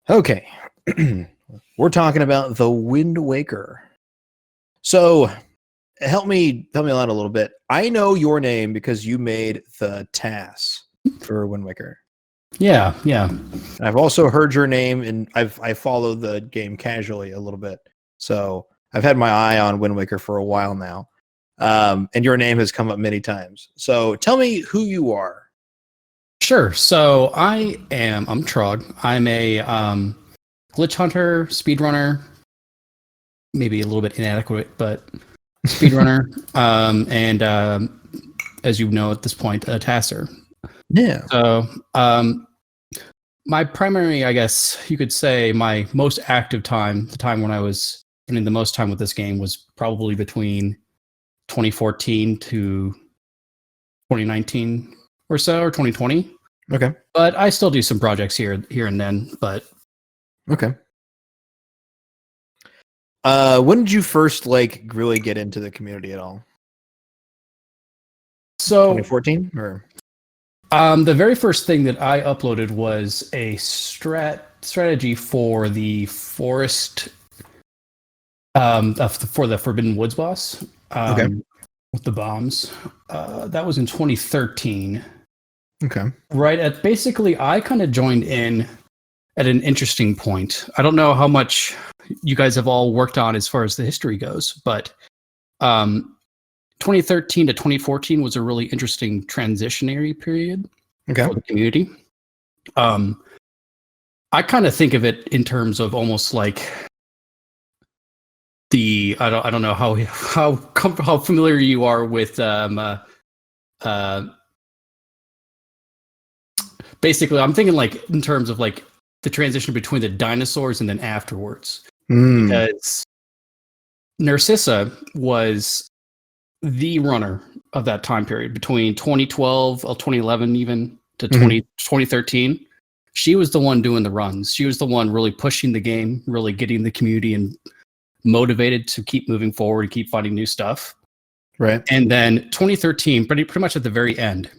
Okay. We're talking about The Wind Waker. So help me out a little bit. I know your name because you made the TAS for Wind Waker. Yeah. I've also heard your name, and I follow the game casually a little bit. So I've had my eye on Wind Waker for a while now. And your name has come up many times. So tell me who you are. Sure. So I'm Trog. I'm a glitch hunter, speedrunner, maybe a little bit inadequate, but speedrunner. And as you know at this point, a tasser. Yeah. So my primary, I guess you could say, my most active time, the time when I was spending the most time with this game, was probably between 2014 to 2019 or so, or 2020. Okay. But I still do some projects here and then. But okay. When did you first really get into the community at all? So 2014 or the very first thing that I uploaded was a strategy for the forest for the Forbidden Woods boss. Okay. With the bombs. That was in 2013. Okay. Right at basically, I kind of joined in at an interesting point. I don't know how much you guys have all worked on as far as the history goes, but 2013 to 2014 was a really interesting transitionary period for the community. I kind of think of it in terms of almost like I don't know how familiar you are with basically, I'm thinking like in terms of like the transition between the dinosaurs and then afterwards. Because Narcissa was the runner of that time period between 2012 or 2011 even to 2013. She was the one doing the runs. She was the one really pushing the game, really getting the community and motivated to keep moving forward and keep finding new stuff. Right. And then 2013, pretty much at the very end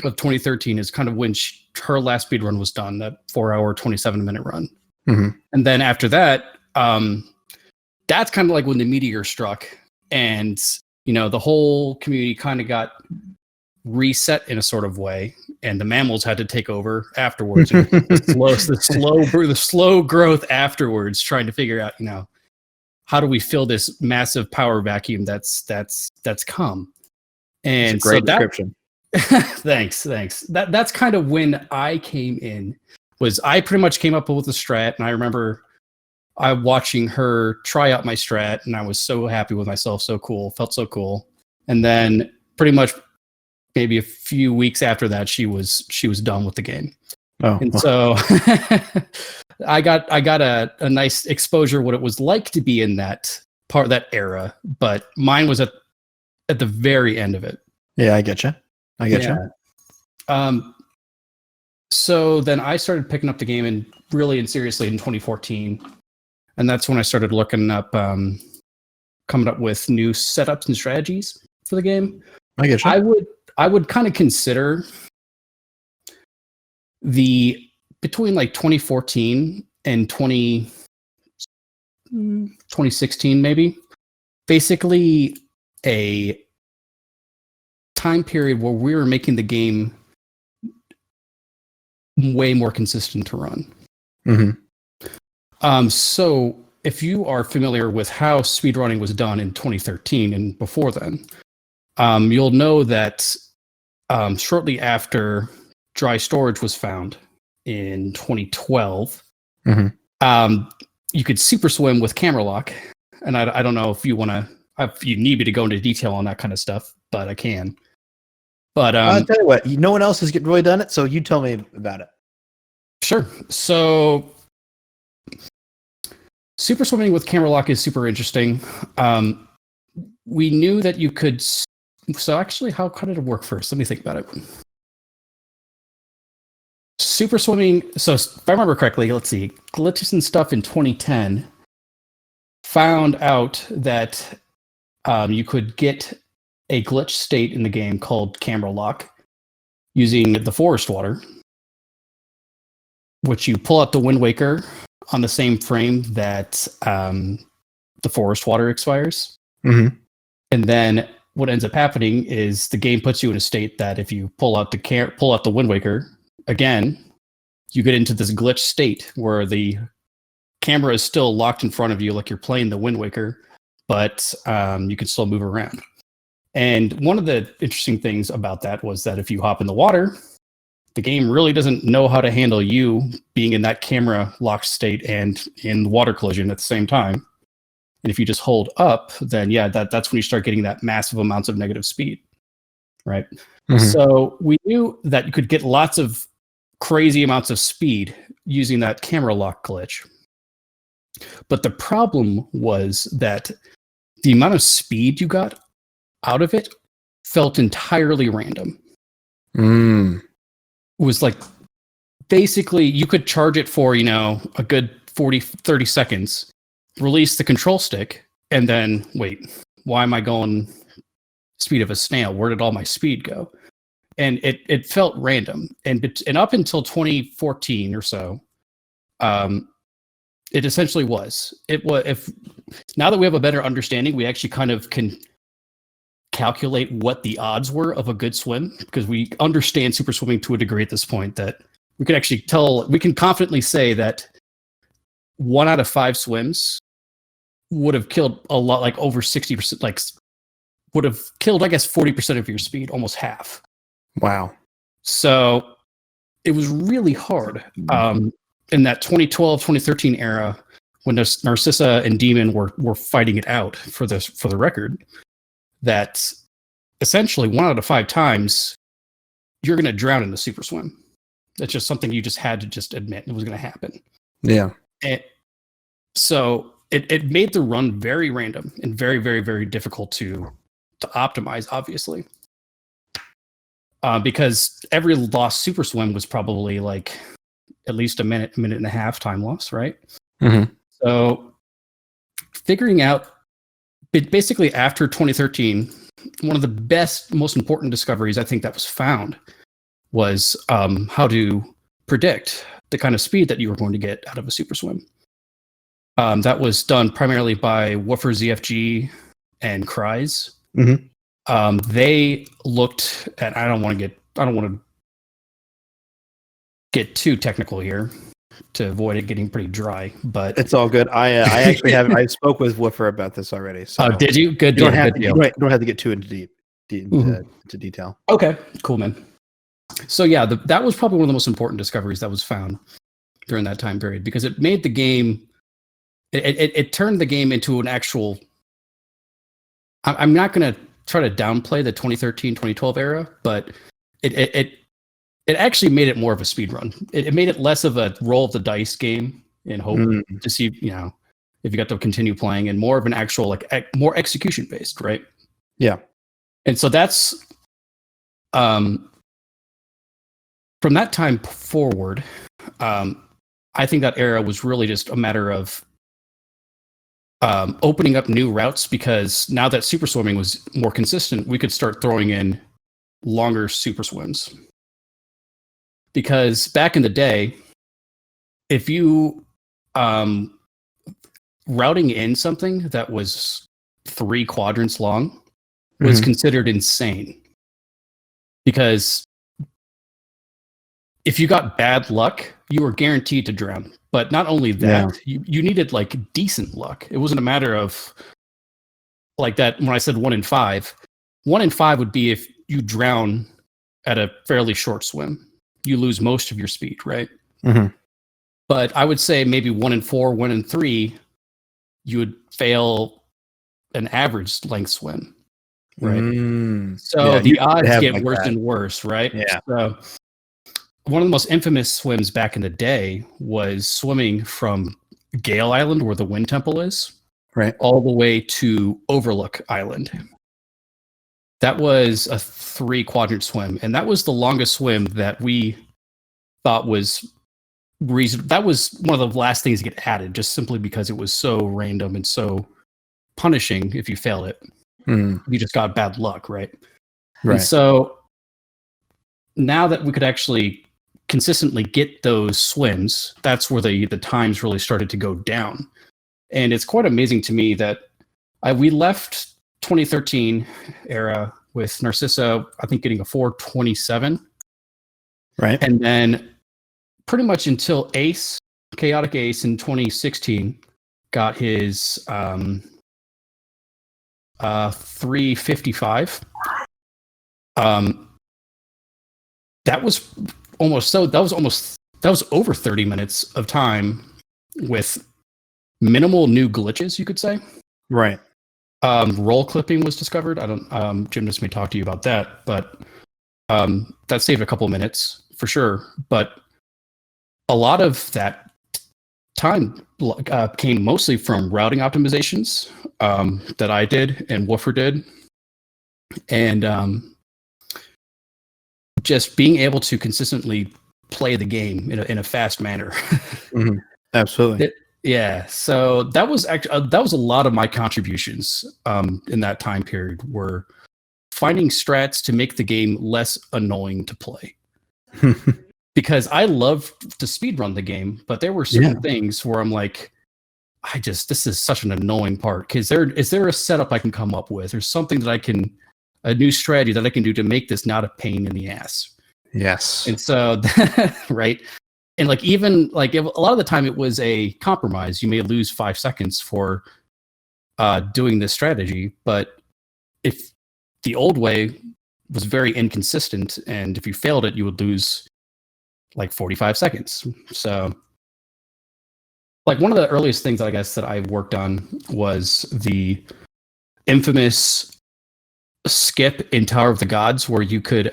of 2013 is kind of when her last speed run was done, that 4-hour, 27-minute run. And then after that, that's kind of like when the meteor struck, and the whole community kind of got reset in a sort of way, and the mammals had to take over afterwards. And the slow growth afterwards, trying to figure out, how do we fill this massive power vacuum that's come. And that's a great description. Thanks. That's kind of when I came in. Was I pretty much came up with a strat, and I remember watching her try out my strat, and I was so happy with myself, so cool, felt so cool. And then pretty much maybe a few weeks after that, she was done with the game. So I got a nice exposure what it was like to be in that era, but mine was at the very end of it. Yeah, I get you. So then I started picking up the game and seriously in 2014. And that's when I started looking up, coming up with new setups and strategies for the game. I get you. I would kind of consider between like 2014 and 2016, maybe, basically a time period where we were making the game way more consistent to run. So if you are familiar with how speedrunning was done in 2013 and before then, you'll know that shortly after dry storage was found in 2012, you could super swim with camera lock. And I don't know if you need me to go into detail on that kind of stuff, but I can. But I'll tell you what, no one else has really done it, so you tell me about it. Sure. So super swimming with camera lock is super interesting. We knew that you could. So actually, how did it work first? Let me think about it. Super swimming. So if I remember correctly, let's see, glitches and stuff in 2010 found out that you could get a glitch state in the game called camera lock using the forest water. which you pull out the Wind Waker on the same frame that the forest water expires. Mm-hmm. And then what ends up happening is the game puts you in a state that if you pull out the Wind Waker again, you get into this glitch state where the camera is still locked in front of you like you're playing the Wind Waker, but you can still move around. And one of the interesting things about that was that if you hop in the water, the game really doesn't know how to handle you being in that camera locked state and in water collision at the same time. And if you just hold up, then that's when you start getting that massive amounts of negative speed, right? Mm-hmm. So we knew that you could get lots of crazy amounts of speed using that camera lock glitch. But the problem was that the amount of speed you got out of it felt entirely random. It was like, basically, you could charge it for, a good 30 seconds, release the control stick, and then wait, why am I going speed of a snail? Where did all my speed go? And it felt random. And up until 2014 or so, it essentially was. Now that we have a better understanding, we actually kind of can calculate what the odds were of a good swim, because we understand super swimming to a degree at this point that we can actually we can confidently say that 1 out of 5 swims would have killed a lot, like over 60%, like would have killed, I guess, 40% of your speed, almost half. Wow. So it was really hard in that 2012, 2013 era when Narcissa and Demon were fighting it out for the record, that essentially 1 out of 5 times you're going to drown in the super swim. That's just something you just had to just admit it was going to happen. Yeah. So it made the run very random and very, very, very difficult to optimize, obviously. Because every lost super swim was probably like at least a minute and a half time loss, right? Mm-hmm. So figuring out, basically after 2013, one of the best, most important discoveries I think that was found was how to predict the kind of speed that you were going to get out of a super swim. That was done primarily by Woofer ZFG and Cries. Mm-hmm. They looked at, I don't want to get too technical here to avoid it getting pretty dry, but it's all good. I actually I spoke with Woofer about this already. So did you? Good. You don't have to get too into detail. Okay, cool, man. So yeah, that was probably one of the most important discoveries that was found during that time period, because it made the game. It turned the game into an actual. I'm not going to try to downplay the 2013, 2012 era, but it actually made it more of a speed run. It made it less of a roll of the dice game and hope to see, if you got to continue playing, and more of an actual, like, more execution based, right? Yeah. And so that's from that time forward, I think that era was really just a matter of opening up new routes, because now that super swimming was more consistent, we could start throwing in longer super swims. Because back in the day, if you routing in something that was 3 quadrants long was considered insane. Because if you got bad luck, you were guaranteed to drown. But not only that, you needed like decent luck. It wasn't a matter of like that. When I said 1 in 5, 1 in 5 would be if you drown at a fairly short swim. You lose most of your speed, right? Mm-hmm. But I would say maybe 1 in 4, 1 in 3, you would fail an average length swim, right? So the odds get like worse and worse, right? Yeah. So one of the most infamous swims back in the day was swimming from Gale Island, where the Wind Temple is, right, all the way to Overlook Island. That was a 3 quadrant swim, and that was the longest swim that we thought was reasonable. That was one of the last things to get added, just simply because it was so random and so punishing if you failed it. You just got bad luck, right? Right. And so now that we could actually consistently get those swims, that's where the times really started to go down. And it's quite amazing to me that we left 2013 era with Narcissa, I think, getting a 4:27. Right. And then pretty much until Chaotic Ace in 2016 got his 3:55. That was over 30 minutes of time with minimal new glitches, you could say. Right. Roll clipping was discovered. Gymnast may talk to you about that, but that saved a couple of minutes for sure. But a lot of that time came mostly from routing optimizations that I did and Woofer did, and just being able to consistently play the game in a fast manner. Mm-hmm. Absolutely. Yeah. So that was actually that was a lot of my contributions in that time period, were finding strats to make the game less annoying to play. Because I love to speedrun the game, but there were certain things where I'm like, this is such an annoying part. Is there a setup I can come up with, or something that a new strategy that I can do to make this not a pain in the ass? Yes. And so, right. And like, even like a lot of the time it was a compromise. You may lose 5 seconds for doing this strategy, but if the old way was very inconsistent, and if you failed it, you would lose like 45 seconds. So like, one of the earliest things that I guess that I worked on was the infamous skip in Tower of the Gods, where you could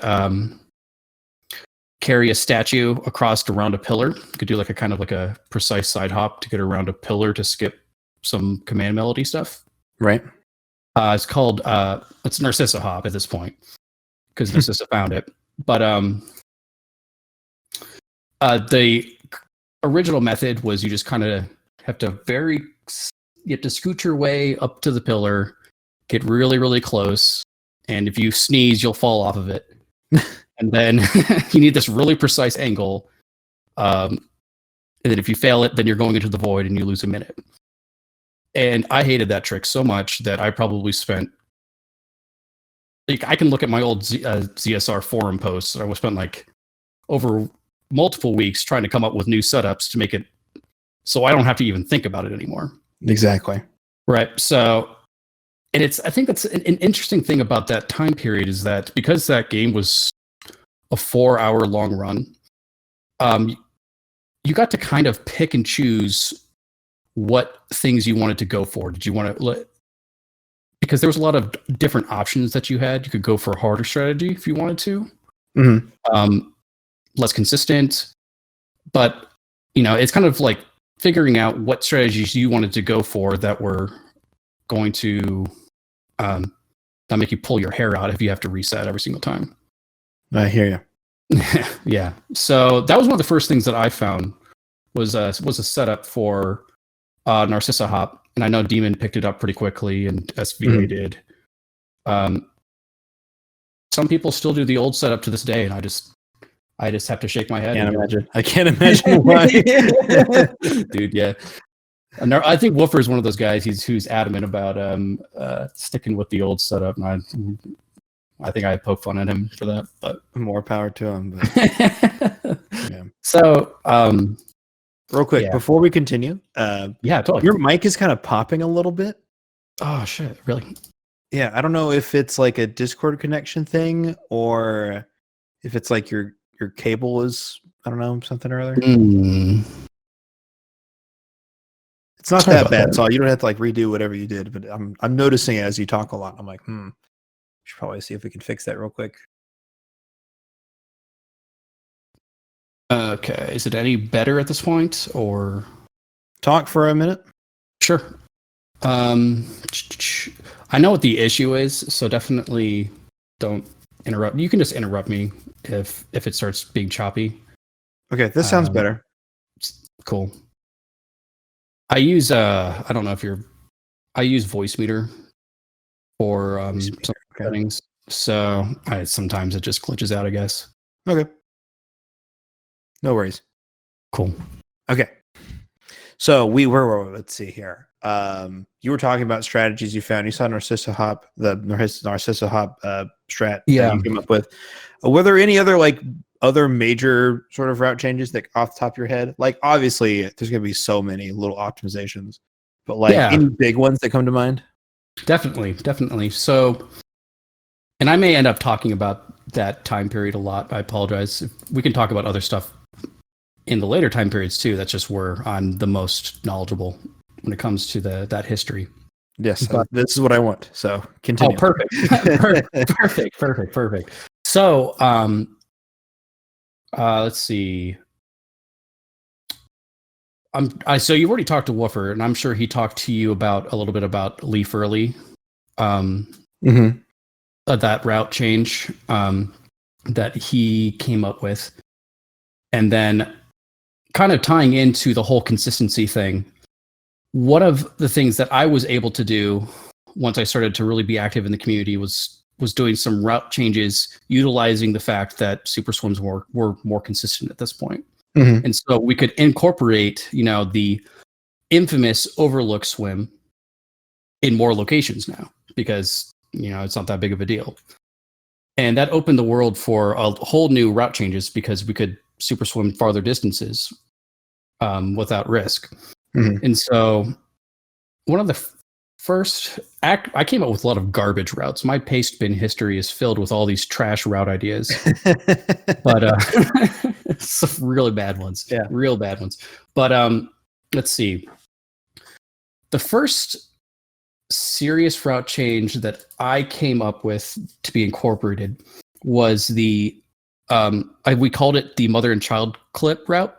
carry a statue across around a pillar. You could do like a kind of like a precise side hop to get around a pillar to skip some command melody stuff. Right. It's called it's Narcissa hop at this point, because Narcissa found it. But the original method was you just kind of have to scoot your way up to the pillar, get really, really close, and if you sneeze, you'll fall off of it. And then you need this really precise angle. And then if you fail it, then you're going into the void and you lose a minute. And I hated that trick so much that I probably spent, like, I can look at my old ZSR forum posts. I spent like over multiple weeks trying to come up with new setups to make it so I don't have to even think about it anymore. Exactly. Right. So, and I think that's an interesting thing about that time period, is that because that game was a 4-hour long run, you got to kind of pick and choose what things you wanted to go for. Did you want to, because there was a lot of different options that you had. You could go for a harder strategy if you wanted to. Mm-hmm. Less consistent, but it's kind of like figuring out what strategies you wanted to go for that were going to not make you pull your hair out if you have to reset every single time. I hear you. Yeah. So that was one of the first things that I found was a setup for Narcissa hop, and I know Demon picked it up pretty quickly, and SVA did. Some people still do the old setup to this day, and I just have to shake my head. I can't imagine why. Dude, yeah. And I think Woofer is one of those guys who's adamant about sticking with the old setup, and I think I poke fun at him for that, but more power to him. But, yeah. So, real quick, before we continue, totally. Your mic is kind of popping a little bit. Oh shit! Really? Yeah, I don't know if it's like a Discord connection thing, or if it's like your cable is, I don't know, something or other. It's not that bad, so you don't have to like redo whatever you did, but I'm noticing it as you talk a lot. I'm like, should probably see if we can fix that real quick. Okay, is it any better at this point, or talk for a minute? Sure. I know what the issue is, so definitely don't interrupt. You can just interrupt me if it starts being choppy. Okay, this sounds better. Cool. I use I don't know if I use voice meter for some settings, so sometimes it just glitches out, I guess. Okay. No worries. Cool. Okay. So let's see here. You were talking about strategies you found. You saw Narcissa Hop, the Narcissa Hop strat that you came up with. Were there any other other major sort of route changes that off the top of your head? Like obviously there's gonna be so many little optimizations, but any big ones that come to mind? Definitely. So, and I may end up talking about that time period a lot. I apologize. We can talk about other stuff in the later time periods too. That's just where I'm the most knowledgeable when it comes to that history. Yes, but this is what I want. So continue. Oh, perfect. Perfect. So, let's see. So you've already talked to Woofer, and I'm sure he talked to you a little bit about Leaf Early, that route change that he came up with, and then kind of tying into the whole consistency thing. One of the things that I was able to do once I started to really be active in the community was doing some route changes, utilizing the fact that super swims were more consistent at this point. And so we could incorporate, the infamous overlook swim in more locations now because, it's not that big of a deal. And that opened the world for a whole new route changes because we could super swim farther distances without risk. And so one of the first, I came up with a lot of garbage routes. My paste bin history is filled with all these trash route ideas, but some really bad ones. Yeah, real bad ones. But let's see. The first serious route change that I came up with to be incorporated was we called it the mother and child clip route.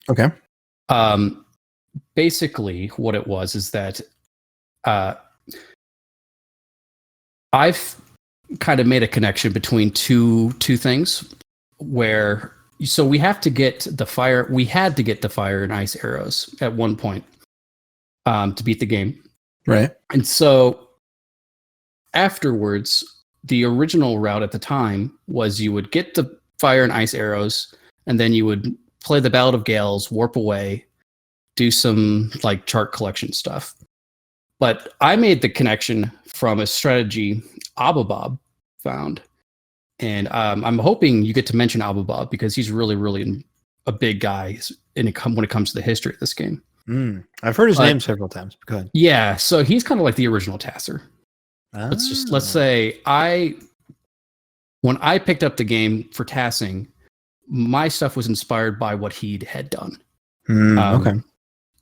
Okay. Basically, what it was is that I've kind of made a connection between two things where we had to get the fire and ice arrows at one point to beat the game. Right. And so afterwards, the original route at the time was you would get the fire and ice arrows, and then you would play the Ballad of Gales, warp away, do some chart collection stuff. But I made the connection from a strategy Ababob found. And I'm hoping you get to mention Ababob because he's really, really a big guy when it comes to the history of this game. I've heard his name several times. Go ahead. Yeah, so he's kind of like the original Tasser. Let's say when I picked up the game for tassing, my stuff was inspired by what he had done. Okay.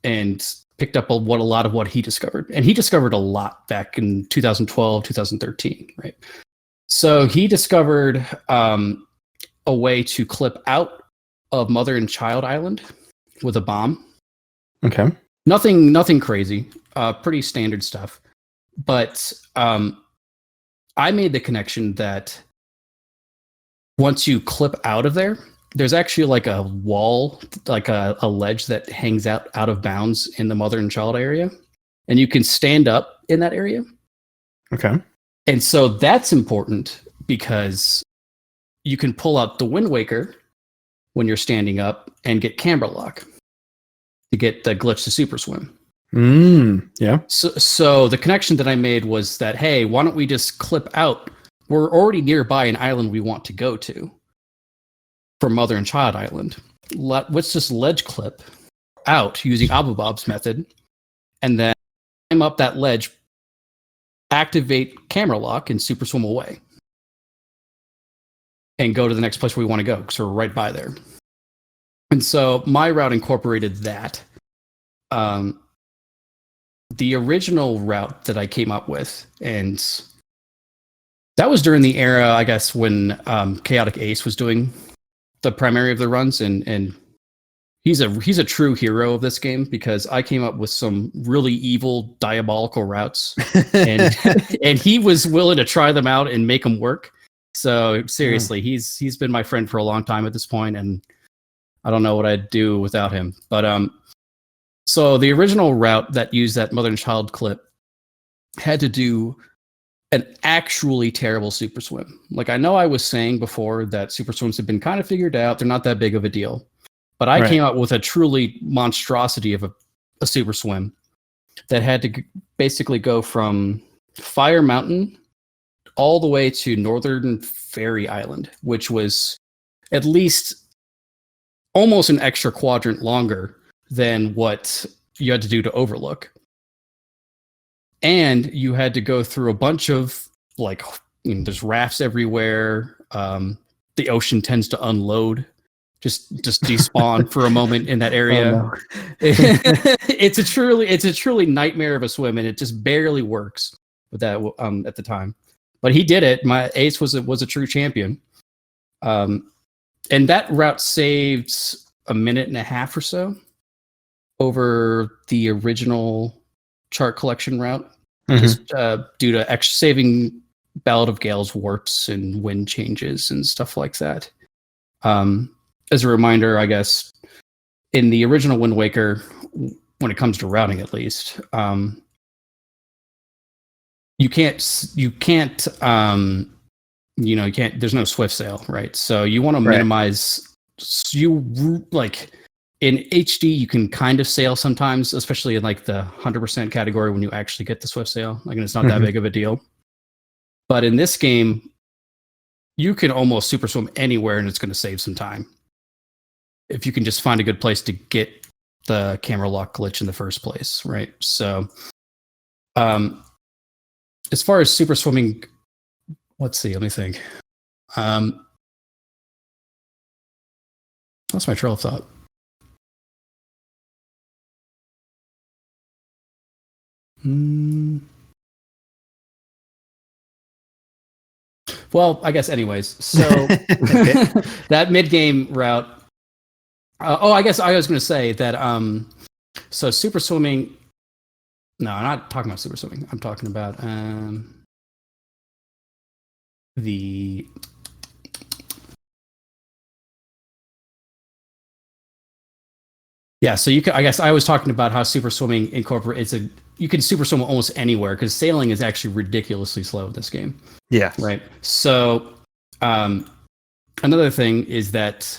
And picked up a lot of what he discovered. And he discovered a lot back in 2012, 2013, right? So he discovered a way to clip out of Mother and Child Island with a bomb. Okay. Nothing crazy. Pretty standard stuff. But I made the connection that once you clip out of there, there's actually a wall, a ledge that hangs out of bounds in the Mother and Child area. And you can stand up in that area. Okay. And so that's important because you can pull out the Wind Waker when you're standing up and get camera lock to get the glitch to super swim. Yeah. So the connection that I made was that, hey, why don't we just clip out? We're already nearby an island we want to go to for Mother and Child Island. Let's just ledge clip out using Ababob's method and then climb up that ledge, activate camera lock, and super swim away. And go to the next place where we want to go because we're right by there. And so my route incorporated that. The original route that I came up with, and that was during the era, I guess, when Chaotic Ace was doing the primary of the runs, and he's a true hero of this game because I came up with some really evil, diabolical routes, and and he was willing to try them out and make them work. So seriously, he's been my friend for a long time at this point, and I don't know what I'd do without him. But so the original route that used that Mother and Child clip had to do an actually terrible super swim. I know I was saying before that super swims have been kind of figured out; they're not that big of a deal. But I came out with a truly monstrosity of a super swim that had to basically go from Fire Mountain all the way to Northern Fairy Island, which was at least almost an extra quadrant longer than what you had to do to Overlook. And you had to go through a bunch of, like, there's rafts everywhere. The ocean tends to unload, just despawn for a moment in that area. Oh, no. It's a truly nightmare of a swim, and it just barely works with that at the time. But he did it. My Ace was a true champion. And that route saved a minute and a half or so over the original chart collection route, just due to saving Ballad of Gales warps and wind changes and stuff like that. As a reminder, I guess, in the original Wind Waker, when it comes to routing at least, you can't there's no swift sail, right? So you want to minimize, in HD, you can kind of sail sometimes, especially in like the 100% category when you actually get the swift sail. Like, it's not that big of a deal. But in this game, you can almost super swim anywhere, and it's going to save some time if you can just find a good place to get the camera lock glitch in the first place, right? So, as far as super swimming, let's see. Let me think. That's my trail of thought. Well, I guess anyways. So that mid-game route. I guess I was going to say that. So super swimming. No, I'm not talking about super swimming. I'm talking about the. Yeah, so I guess I was talking about how super swimming incorporates you can super swim almost anywhere, because sailing is actually ridiculously slow in this game. Yeah. Right. So another thing is that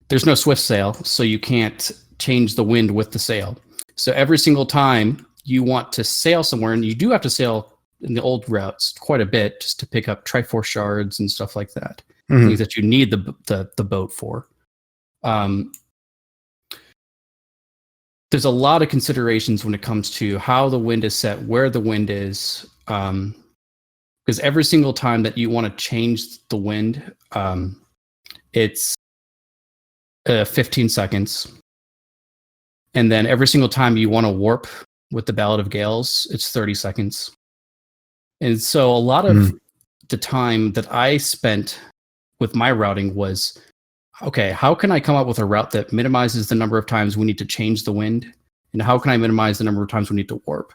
there's no swift sail, so you can't change the wind with the sail. So every single time you want to sail somewhere, and you do have to sail in the old routes quite a bit just to pick up Triforce shards and stuff like that, things that you need the boat for. There's a lot of considerations when it comes to how the wind is set, where the wind is, because every single time that you want to change the wind, it's 15 seconds. And then every single time you want to warp with the Ballad of Gales, it's 30 seconds. And so a lot of the time that I spent with my routing was, okay, how can I come up with a route that minimizes the number of times we need to change the wind? And how can I minimize the number of times we need to warp?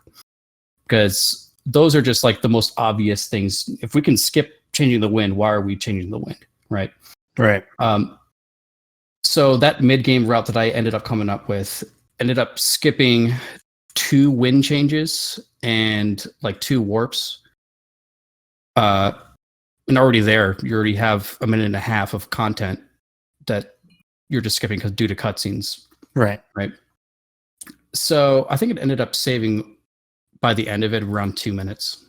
Because those are just like the most obvious things. If we can skip changing the wind, why are we changing the wind? Right. Right. So that mid-game route that I ended up coming up with ended up skipping 2 wind changes and like 2 warps. And already there, you already have a minute and a half of content that you're just skipping due to cutscenes. Right. So I think it ended up saving, by the end of it, around 2 minutes.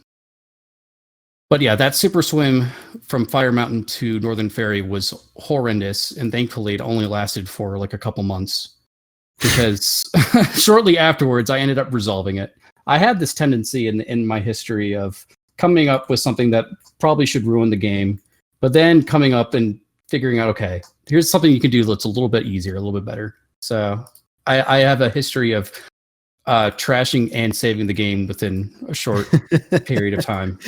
But yeah, that super swim from Fire Mountain to Northern Fairy was horrendous, and thankfully it only lasted for like a couple months, because shortly afterwards I ended up resolving it. I had this tendency in my history of coming up with something that probably should ruin the game, but then coming up and figuring out, okay, here's something you can do that's a little bit easier, a little bit better. So I have a history of trashing and saving the game within a short period of time.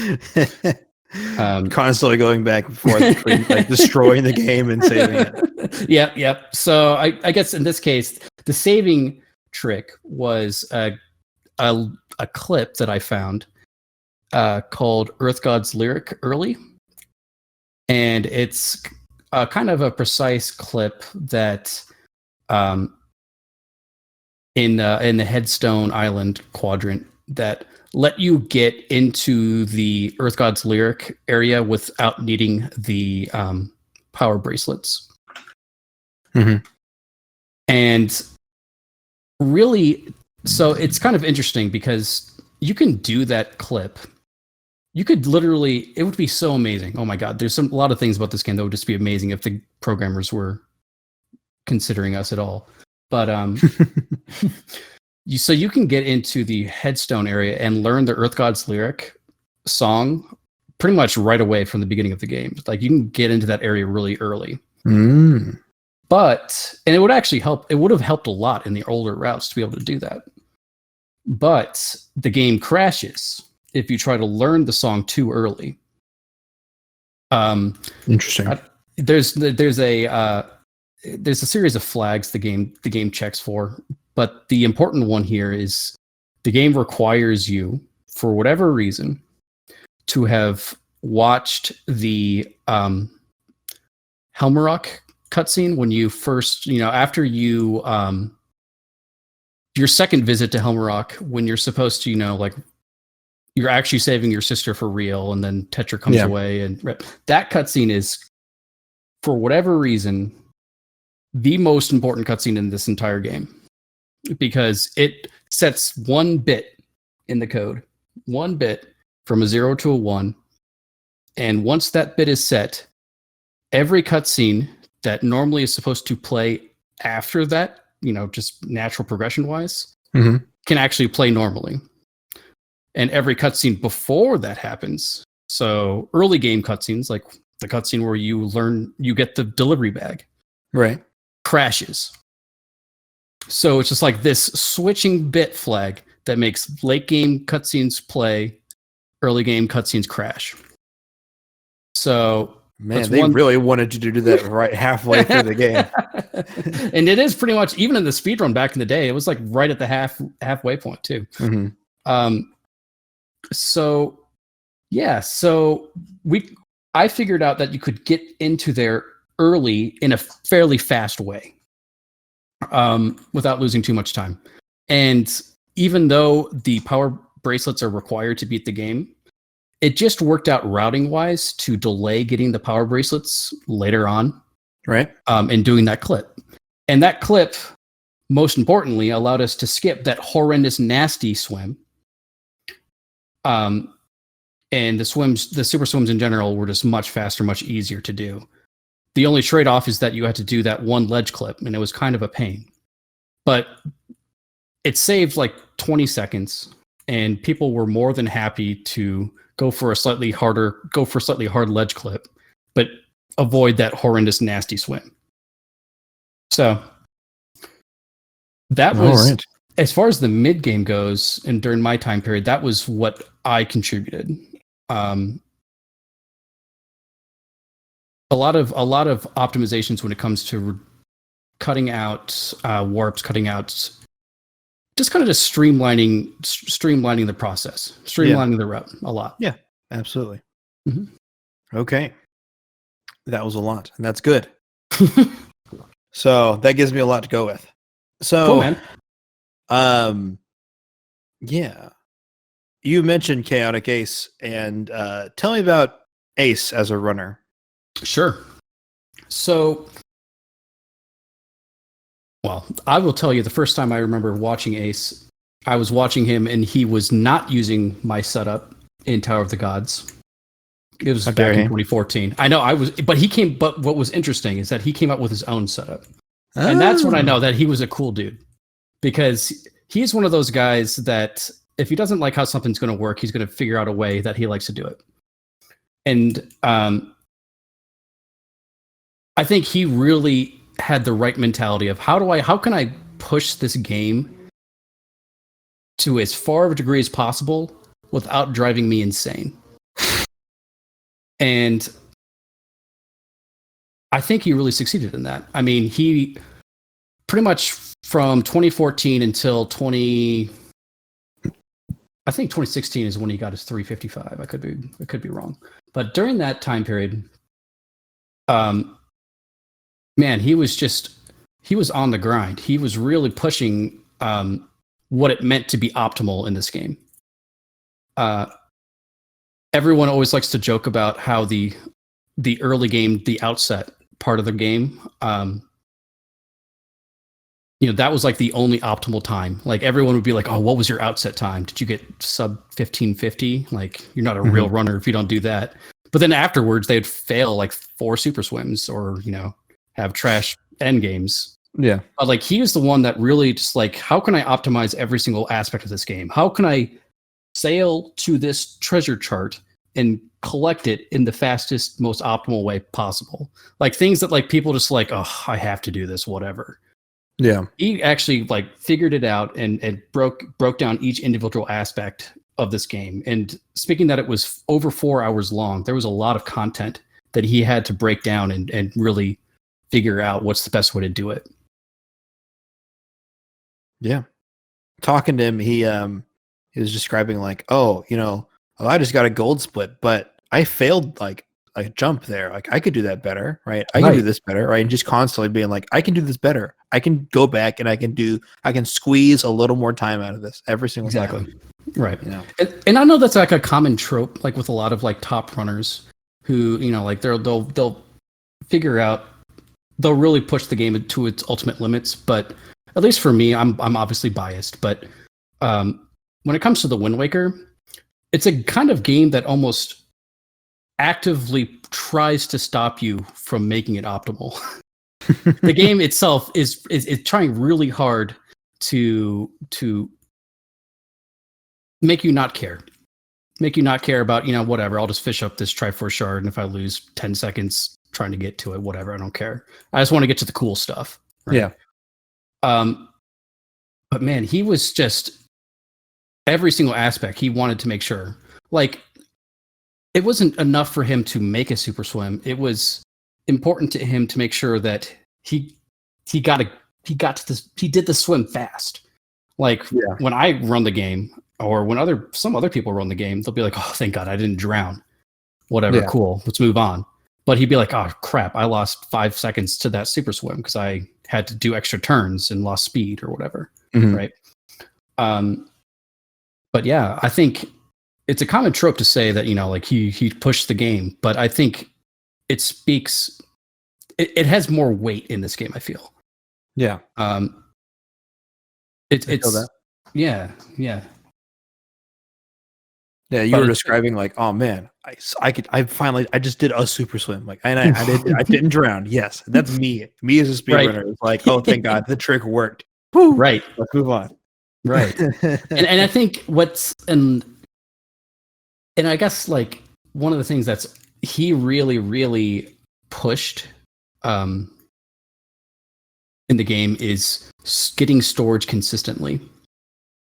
Constantly going back and forth between like destroying the game and saving it. Yep. So I guess in this case, the saving trick was a clip that I found called Earth God's Lyric Early. And it's kind of a precise clip that in the Headstone Island quadrant that let you get into the Earth God's Lyric area without needing the power bracelets. And really, so it's kind of interesting because you can do that clip. You could literally, it would be so amazing. Oh my God, there's a lot of things about this game that would just be amazing if the programmers were considering us at all. But so you can get into the headstone area and learn the Earth God's Lyric song pretty much right away from the beginning of the game. Like you can get into that area really early. But, and it would actually help, it would have helped a lot in the older routes to be able to do that. But the game crashes if you try to learn the song too early. Interesting. There's a series of flags the game checks for, but the important one here is the game requires you, for whatever reason, to have watched the Helmerach cutscene when you first, after you your second visit to Helmerach, when you're supposed to, like you're actually saving your sister for real, and then Tetra comes away, and that cutscene is, for whatever reason, the most important cutscene in this entire game, because it sets 1 bit in the code, 1 bit from a 0 to a 1, and once that bit is set, every cutscene that normally is supposed to play after that, just natural progression wise, can actually play normally. And every cutscene before that happens, so early game cutscenes, like the cutscene where you get the delivery bag, right, crashes. So it's just like this switching bit flag that makes late game cutscenes play, early game cutscenes crash. So man, they really wanted you to do that right halfway through the game. And it is pretty much, even in the speedrun back in the day, it was like right at the halfway point too. So I figured out that you could get into there early in a fairly fast way, without losing too much time. And even though the power bracelets are required to beat the game, it just worked out routing wise to delay getting the power bracelets later on, right? And doing that clip. And that clip, most importantly, allowed us to skip that horrendous, nasty swim. And the super swims in general were just much faster, much easier to do. The only trade-off is that you had to do that one ledge clip, and it was kind of a pain. But it saved like 20 seconds, and people were more than happy to go for a slightly hard ledge clip, but avoid that horrendous, nasty swim. So that was, right. As far as the mid game goes, and during my time period, that was what I contributed. A lot of optimizations when it comes to cutting out warps, cutting out, just kind of just streamlining the process, streamlining the route a lot. Yeah, absolutely. Okay, that was a lot, and that's good. So that gives me a lot to go with. So, cool, man. Yeah, you mentioned Chaotic Ace, and tell me about Ace as a runner. Sure. So, well, I will tell you, the first time I remember watching Ace, I was watching him, and he was not using my setup in Tower of the Gods. It was back in 2014. I know but what was interesting is that he came up with his own setup. Oh. And that's when I know that he was a cool dude, because he's one of those guys that if he doesn't like how something's going to work, he's going to figure out a way that he likes to do it. And I think he really had the right mentality of how can I push this game to as far of a degree as possible without driving me insane. And I think he really succeeded in that. I mean, he pretty much from 2014 until 2016 is when he got his 355. I could be wrong. But during that time period, man, he was on the grind. He was really pushing what it meant to be optimal in this game. Everyone always likes to joke about how the early game, the outset part of the game, that was like the only optimal time. Like everyone would be like, "Oh, what was your outset time? Did you get sub 1550? Like you're not a real runner if you don't do that." But then afterwards, they'd fail like 4 super swims, or have trash end games. Yeah. But like he was the one that really just like, how can I optimize every single aspect of this game? How can I sail to this treasure chart and collect it in the fastest, most optimal way possible? Like things that like people just like, oh, I have to do this, whatever. Yeah. He actually like figured it out and broke down each individual aspect of this game. And speaking that it was over 4 hours long, there was a lot of content that he had to break down and really figure out what's the best way to do it. Yeah. Talking to him, he was describing like, I just got a gold split, but I failed like a jump there. Like I could do that better, right? I can do this better, right? And just constantly being like, I can do this better. I can go back and I can squeeze a little more time out of this every single time. Right. And I know that's like a common trope, like with a lot of like top runners who, like they'll figure out, they'll really push the game to its ultimate limits. But at least for me, I'm obviously biased, but when it comes to the Wind Waker, it's a kind of game that almost actively tries to stop you from making it optimal. The game itself is trying really hard to make you not care about, whatever. I'll just fish up this Triforce shard, and if I lose 10 seconds trying to get to it, whatever, I don't care. I just want to get to the cool stuff. Right? Yeah. But man, he was just every single aspect. He wanted to make sure, like, it wasn't enough for him to make a super swim. It was important to him to make sure that he did the swim fast. Like when I run the game, or when some other people run the game, they'll be like, "Oh, thank God I didn't drown. Whatever, cool, let's move on." But he'd be like, "Oh crap, I lost 5 seconds to that super swim because I had to do extra turns and lost speed or whatever." Right. But yeah, I think it's a common trope to say that, like he pushed the game, but I think it speaks, it has more weight in this game, I feel. Yeah. It's yeah. Yeah, you were describing like, oh man, I just did a super swim. Like, and I didn't drown. Yes, that's me. Me as a speedrunner. It's like, oh, thank God, the trick worked. Woo! Right. Let's move on. Right. and I think and I guess like one of the things that's he really, really pushed in the game is getting storage consistently.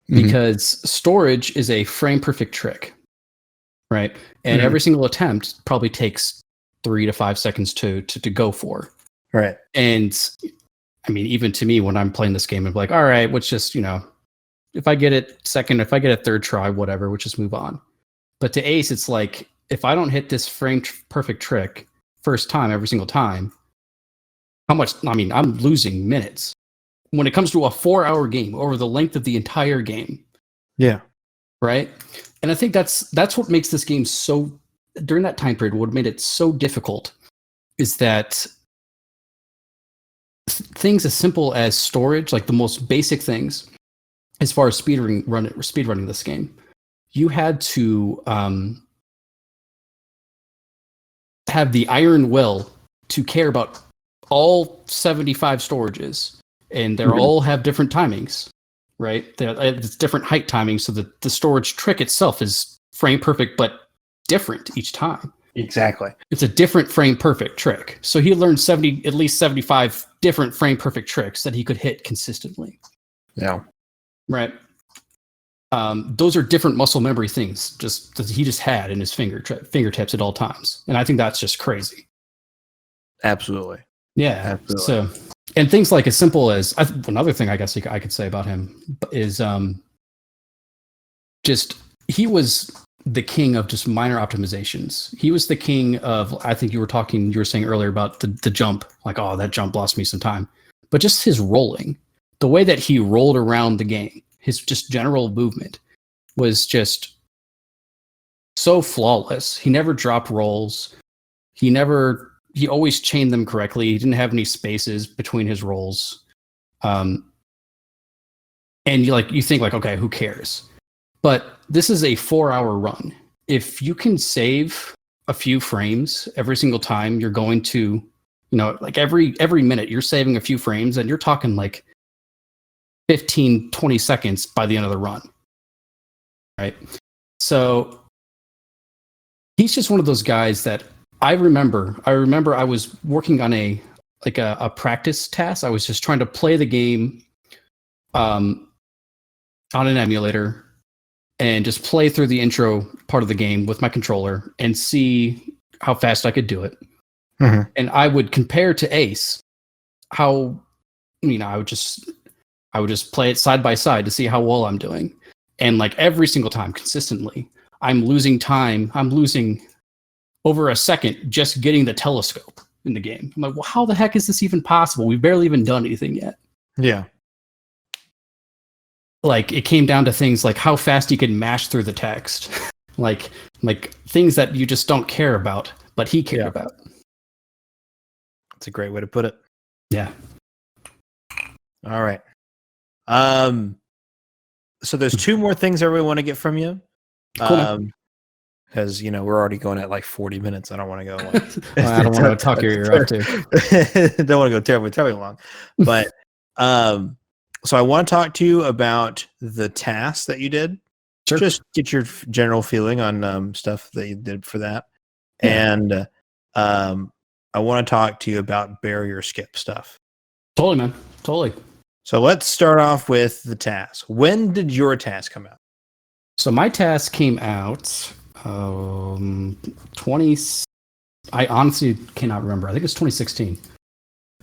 Because storage is a frame perfect trick, right? And every single attempt probably takes 3 to 5 seconds to go for. Right. And I mean, even to me, when I'm playing this game, I'm like, all right, let's just, if I get it second, if I get a third try, whatever, we'll just move on. But to Ace, it's like, if I don't hit this frame perfect trick first time, every single time, I'm losing minutes. When it comes to a 4-hour game over the length of the entire game. Yeah. Right. And I think that's what makes this game so, during that time period, what made it so difficult is that things as simple as storage, like the most basic things, as far as speedrunning this game, you had to have the iron will to care about all 75 storages. And they all have different timings, right? It's different height timings, so that the storage trick itself is frame perfect, but different each time. Exactly. It's a different frame perfect trick. So he learned at least 75 different frame perfect tricks that he could hit consistently. Yeah. Right. Those are different muscle memory things just that he just had in his fingertips at all times. And I think that's just crazy. Absolutely. Yeah. Absolutely. So, and things like as simple as another thing I guess I could say about him is just he was the king of just minor optimizations. He was the king of, I think you were saying earlier about the jump, like, oh, that jump lost me some time. But just his rolling, the way that he rolled around the game, his just general movement was just so flawless. He never dropped rolls. He always chained them correctly. He didn't have any spaces between his rolls. And you think like, okay, who cares? But this is a 4-hour run. If you can save a few frames every single time, you're going to, like every minute you're saving a few frames, and you're talking like 15, 20 seconds by the end of the run. Right? So he's just one of those guys that I remember I was working on a practice task. I was just trying to play the game on an emulator and just play through the intro part of the game with my controller and see how fast I could do it. Mm-hmm. And I would compare to Ace how, I would just play it side by side to see how well I'm doing. And like every single time consistently, I'm losing time. I'm losing over a second just getting the telescope in the game. I'm like, well, how the heck is this even possible? We've barely even done anything yet. Yeah. Like it came down to things like how fast you can mash through the text, like things that you just don't care about, but he cared about. That's a great way to put it. Yeah. All right. So there's two more things I really want to get from you. Cool. Because we're already going at like 40 minutes. I don't want to go. Like, well, I don't want to talk your ear off too. Don't want to go terribly long. But so I want to talk to you about the task that you did. Sure. Just get your general feeling on stuff that you did for that, and I want to talk to you about barrier skip stuff. Totally, man. Totally. So let's start off with the task. When did your task come out? So my task came out 20. I honestly cannot remember. I think it's 2016.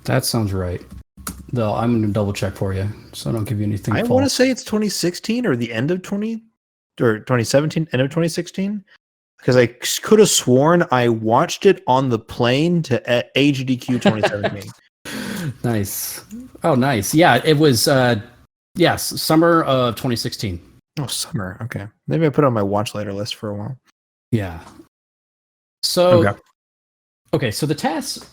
That sounds right. Though I'm going to double check for you, so I don't give you anything. I want to say it's 2016 or the end of 2017, end of 2016, because I could have sworn I watched it on the plane to HDQ 2017. Nice. Oh, nice. Yeah, it was. Yes, summer of 2016. Oh, summer. Okay, maybe I put it on my watch later list for a while. Yeah. So, okay. So the task.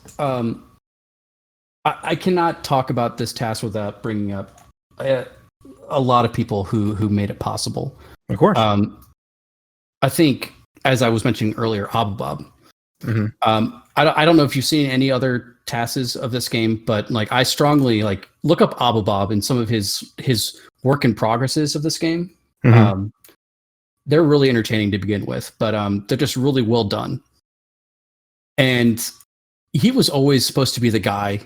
I cannot talk about this task without bringing up a lot of people who made it possible. Of course. I think, as I was mentioning earlier, Abubob. Mm-hmm. I don't know if you've seen any other tasks of this game, but like I strongly look up Abubob and some of his work in progresses of this game. Mm-hmm. They're really entertaining to begin with, but they're just really well done. And he was always supposed to be the guy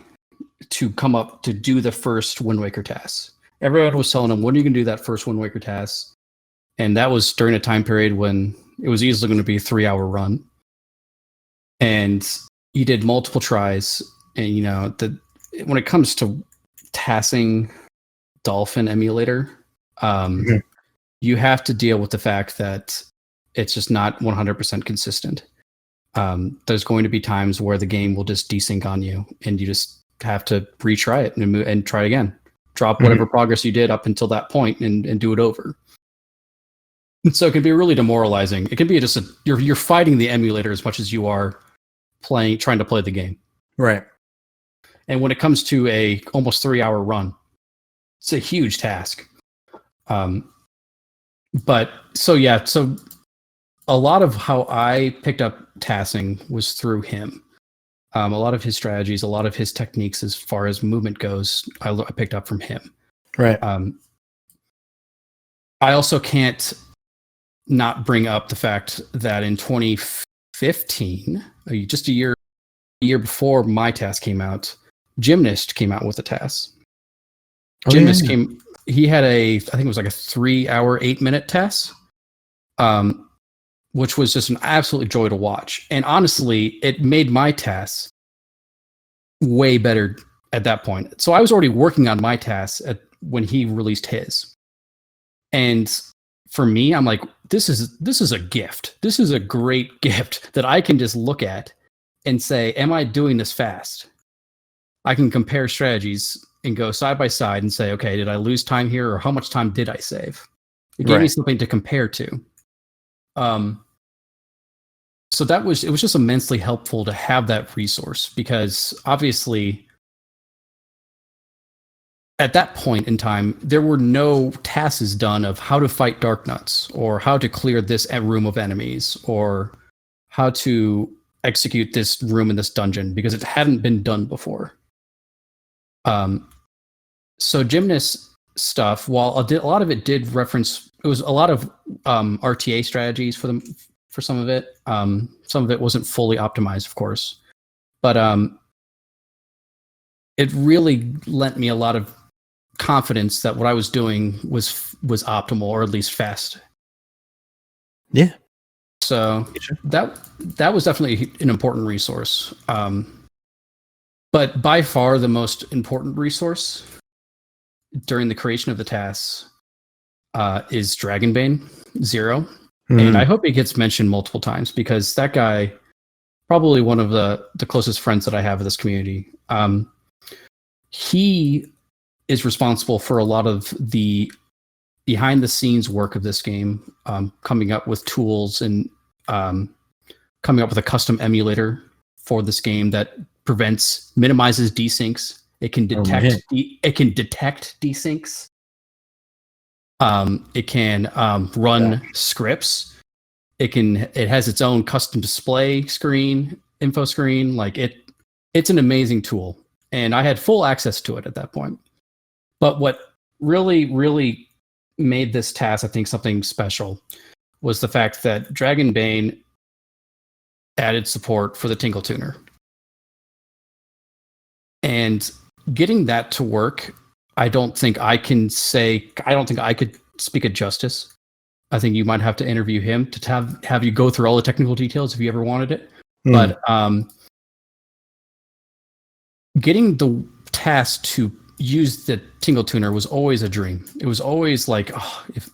to come up to do the first Wind Waker task. Everyone was telling him, when are you going to do that first Wind Waker task? And that was during a time period when it was easily going to be a 3-hour run. And he did multiple tries. And, when it comes to tasking Dolphin emulator, mm-hmm. you have to deal with the fact that it's just not 100% consistent. There's going to be times where the game will just desync on you, and you just have to retry it and try again. Drop whatever mm-hmm. progress you did up until that point and do it over. And so it can be really demoralizing. It can be just you're fighting the emulator as much as you are trying to play the game. Right. And when it comes to a almost 3-hour run, it's a huge task. But so a lot of how I picked up tasking was through him. A lot of his strategies, a lot of his techniques as far as movement goes, I picked up from him. Right. I also can't not bring up the fact that in 2015, just a year before my task came out, Gymnast came out with a task. Gymnast he had I think it was like a 3-hour, 8-minute task. Which was just an absolute joy to watch. And honestly, it made my tasks way better at that point. So I was already working on my tasks when he released his. And for me, I'm like, this is a gift. This is a great gift that I can just look at and say, am I doing this fast? I can compare strategies and go side by side and say, okay, did I lose time here, or how much time did I save? It gave me something to compare to. So it was just immensely helpful to have that resource, because obviously at that point in time, there were no tasks done of how to fight Dark Nuts or how to clear this room of enemies or how to execute this room in this dungeon because it hadn't been done before. So Gymnast stuff, while a lot of it did reference, it was a lot of RTA strategies for some of it. Some of it wasn't fully optimized, of course, but it really lent me a lot of confidence that what I was doing was optimal or at least fast. Yeah. So that was definitely an important resource. But by far the most important resource during the creation of the tasks is Dragonbane Zero. And I hope he gets mentioned multiple times because that guy, probably one of the closest friends that I have in this community, he is responsible for a lot of the behind the scenes work of this game, coming up with tools and coming up with a custom emulator for this game that minimizes desyncs. It can detect desyncs. It can run scripts. It has its own custom display screen, info screen. Like it's an amazing tool, and I had full access to it at that point. But what really, really made this task, I think, something special was the fact that Dragonbane added support for the Tingle Tuner. And getting that to work, I don't think I could speak it justice. I think you might have to interview him to have you go through all the technical details if you ever wanted it. But getting the task to use the Tingle Tuner was always a dream. It was always like, oh, if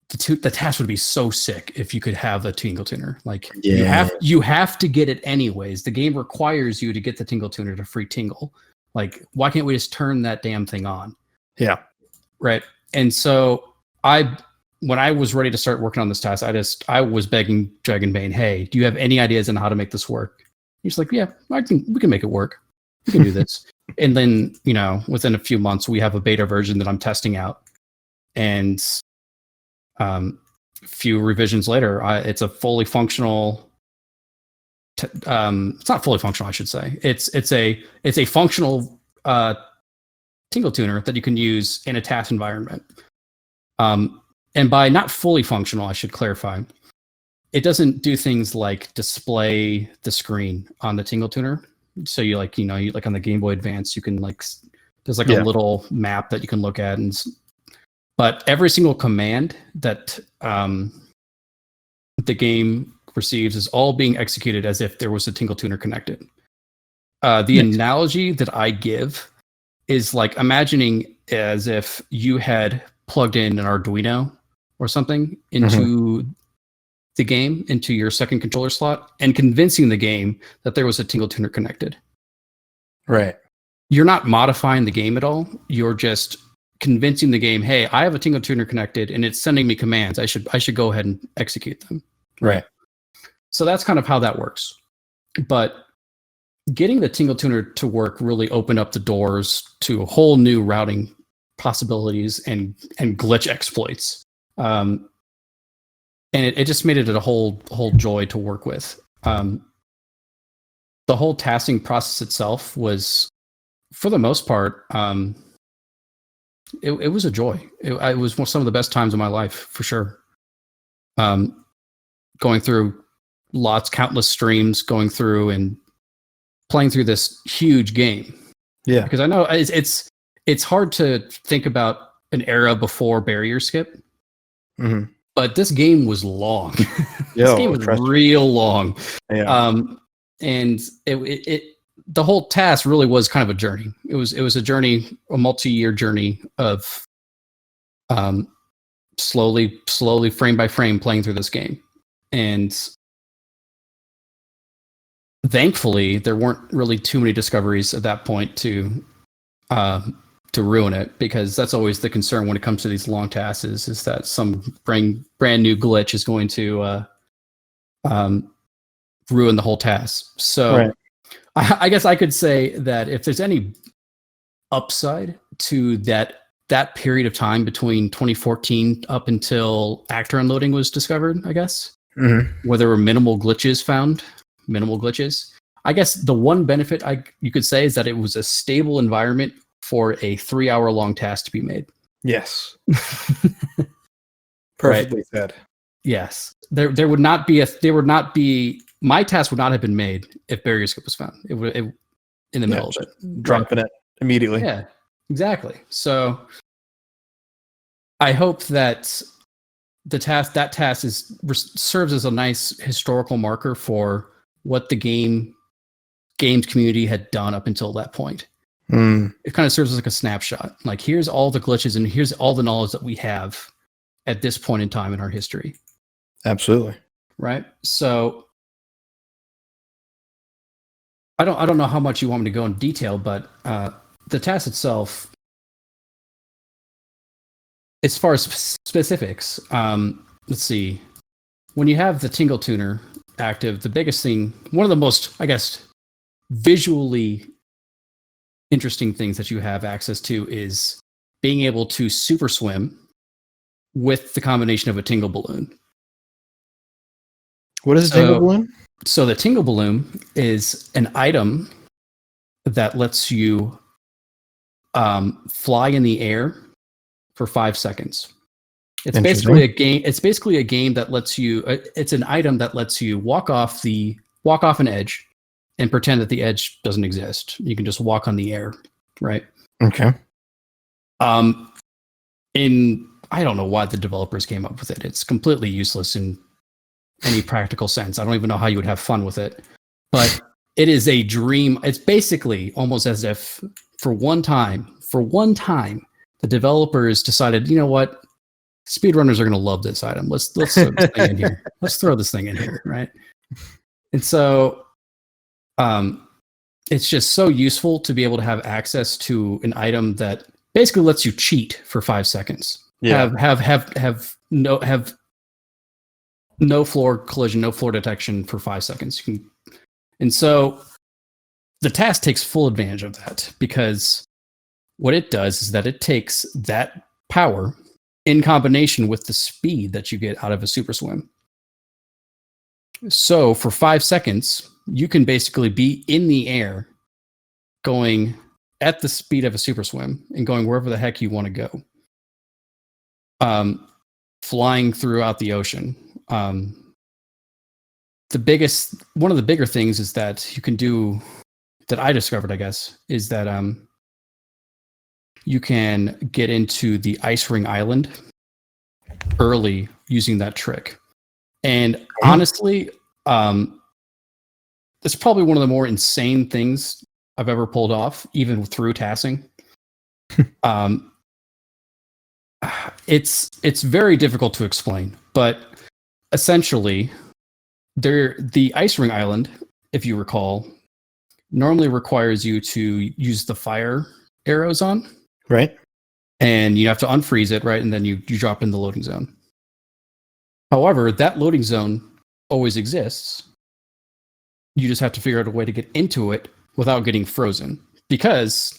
the task would be so sick if you could have a Tingle Tuner. Like you have to get it anyways. The game requires you to get the Tingle Tuner to free tingle. Like, why can't we just turn that damn thing on? Yeah. Right. And so when I was ready to start working on this task, I was begging Dragonbane, hey, do you have any ideas on how to make this work? He's like, yeah, we can make it work. We can do this. And then, within a few months, we have a beta version that I'm testing out. And a few revisions later, it's a fully functional. It's not fully functional, I should say. It's a functional Tingle Tuner that you can use in a task environment. And by not fully functional, I should clarify, it doesn't do things like display the screen on the Tingle Tuner. So you like on the Game Boy Advance, you can there's a little map that you can look at, but every single command that the game receives is all being executed as if there was a Tingle Tuner connected. The analogy that I give is like imagining as if you had plugged in an Arduino or something into the game, into your second controller slot, and convincing the game that there was a Tingle Tuner connected. Right. You're not modifying the game at all. You're just convincing the game, hey, I have a Tingle Tuner connected and it's sending me commands. I should go ahead and execute them. Right. So that's kind of how that works. But getting the Tingle Tuner to work really opened up the doors to a whole new routing possibilities and glitch exploits. And it just made it a whole joy to work with. The whole tasking process itself was, for the most part, it was a joy. It was some of the best times of my life, for sure. Going through countless streams, going through and playing through this huge game. Yeah, because I know it's hard to think about an era before barrier skip. Mm-hmm. But this game was long. This game was real long. Yeah. And the whole task really was kind of a journey. It was a journey, a multi-year journey of slowly frame by frame playing through this game. And thankfully, there weren't really too many discoveries at that point to ruin it, because that's always the concern when it comes to these long tasks is that some brand new glitch is going to ruin the whole task. So I guess I could say that if there's any upside to that period of time between 2014 up until actor unloading was discovered, I guess, where there were minimal glitches found. Minimal glitches. I guess the one benefit you could say is that it was a stable environment for a 3-hour-long task to be made. Yes. Perfectly said. Yes. There would not be my task would not have been made if barrier skip was found. It would in the middle of it. Dropping it immediately. Yeah. Exactly. So I hope that that task serves as a nice historical marker for what the games community had done up until that point. It kind of serves as like a snapshot. Like, here's all the glitches and here's all the knowledge that we have at this point in time in our history. Absolutely. Right. So I don't know how much you want me to go in detail, but the task itself, as far as specifics, let's see. When you have the Tingle Tuner active, the biggest thing, one of the most, I guess, visually interesting things that you have access to is being able to super swim with the combination of a Tingle Balloon. What is a Tingle Balloon? So the Tingle Balloon is an item that lets you fly in the air for 5 seconds. It's basically a game. It's basically a game that lets you. It's an item that lets you walk off an edge and pretend that the edge doesn't exist. You can just walk on the air, right? Okay. I don't know why the developers came up with it. It's completely useless in any practical sense. I don't even know how you would have fun with it. But it is a dream. It's basically almost as if for one time, the developers decided, you know what? Speedrunners are going to love this item. Let's throw this thing in here. Let's throw this thing in here, right? And so it's just so useful to be able to have access to an item that basically lets you cheat for 5 seconds. Yeah. Have no floor collision, no floor detection for 5 seconds. And so the task takes full advantage of that, because what it does is that it takes that power in combination with the speed that you get out of a super swim. So for 5 seconds, you can basically be in the air going at the speed of a super swim and going wherever the heck you want to go. Flying throughout the ocean. One of the bigger things is that you can do, that I discovered, I guess, is that you can get into the Ice Ring Island early using that trick. And honestly, it's probably one of the more insane things I've ever pulled off, even through tassing. It's very difficult to explain, but essentially, the Ice Ring Island, if you recall, normally requires you to use the fire arrows on. Right. And you have to unfreeze it, right? And then you drop in the loading zone. However, that loading zone always exists. You just have to figure out a way to get into it without getting frozen. Because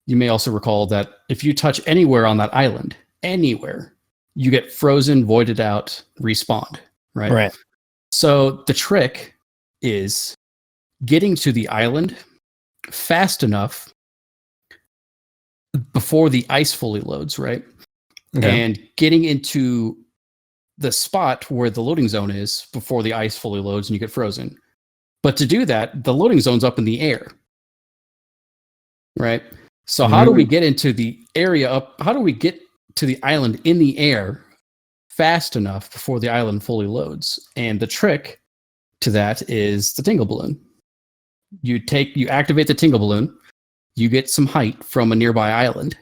you may also recall that if you touch anywhere on that island, anywhere, you get frozen, voided out, respawned, right? Right. So the trick is getting to the island fast enough before the ice fully loads, right? Okay. And getting into the spot where the loading zone is before the ice fully loads and you get frozen. But to do that, the loading zone's up in the air, right? So how do we get into the area how do we get to the island in the air fast enough before the island fully loads? And the trick to that is the Tingle Balloon. You activate the Tingle Balloon, you get some height from a nearby island,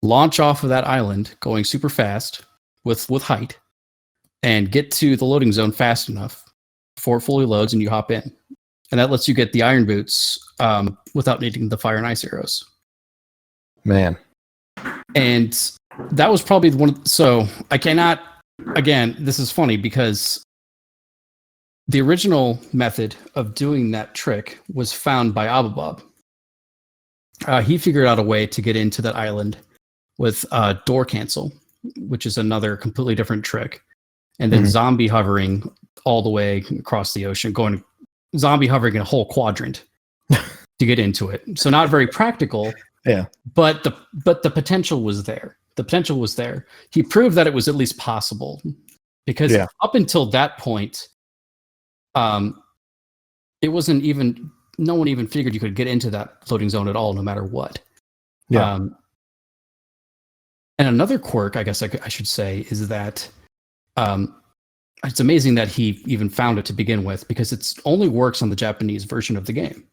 launch off of that island going super fast with height, and get to the loading zone fast enough before it fully loads and you hop in. And that lets you get the iron boots without needing the fire and ice arrows. Man. And that was probably so I cannot, again, this is funny because the original method of doing that trick was found by Ababob. he figured out a way to get into that island with door cancel, which is another completely different trick, and then zombie hovering all the way across the ocean, going zombie hovering in a whole quadrant to get into it. So not very practical. Yeah. But the potential was there. The potential was there. He proved that it was at least possible, because up until that point, it wasn't even, no one even figured you could get into that floating zone at all, no matter what. Yeah. And another quirk, I guess I should say, is that it's amazing that he even found it to begin with, because it only works on the Japanese version of the game.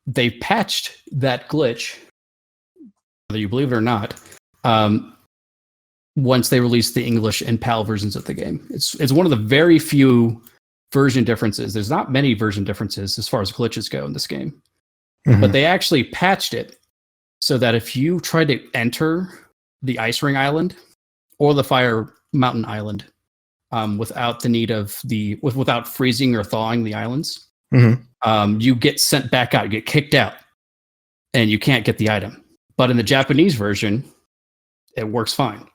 They patched that glitch, whether you believe it or not, once they released the English and PAL versions of the game. It's one of the very few version differences. There's not many version differences as far as glitches go in this game. But they actually patched it so that if you tried to enter the Ice Ring Island or the Fire Mountain Island without the need of without freezing or thawing the islands, you get sent back out, you get kicked out, and you can't get the item. But in the Japanese version, it works fine.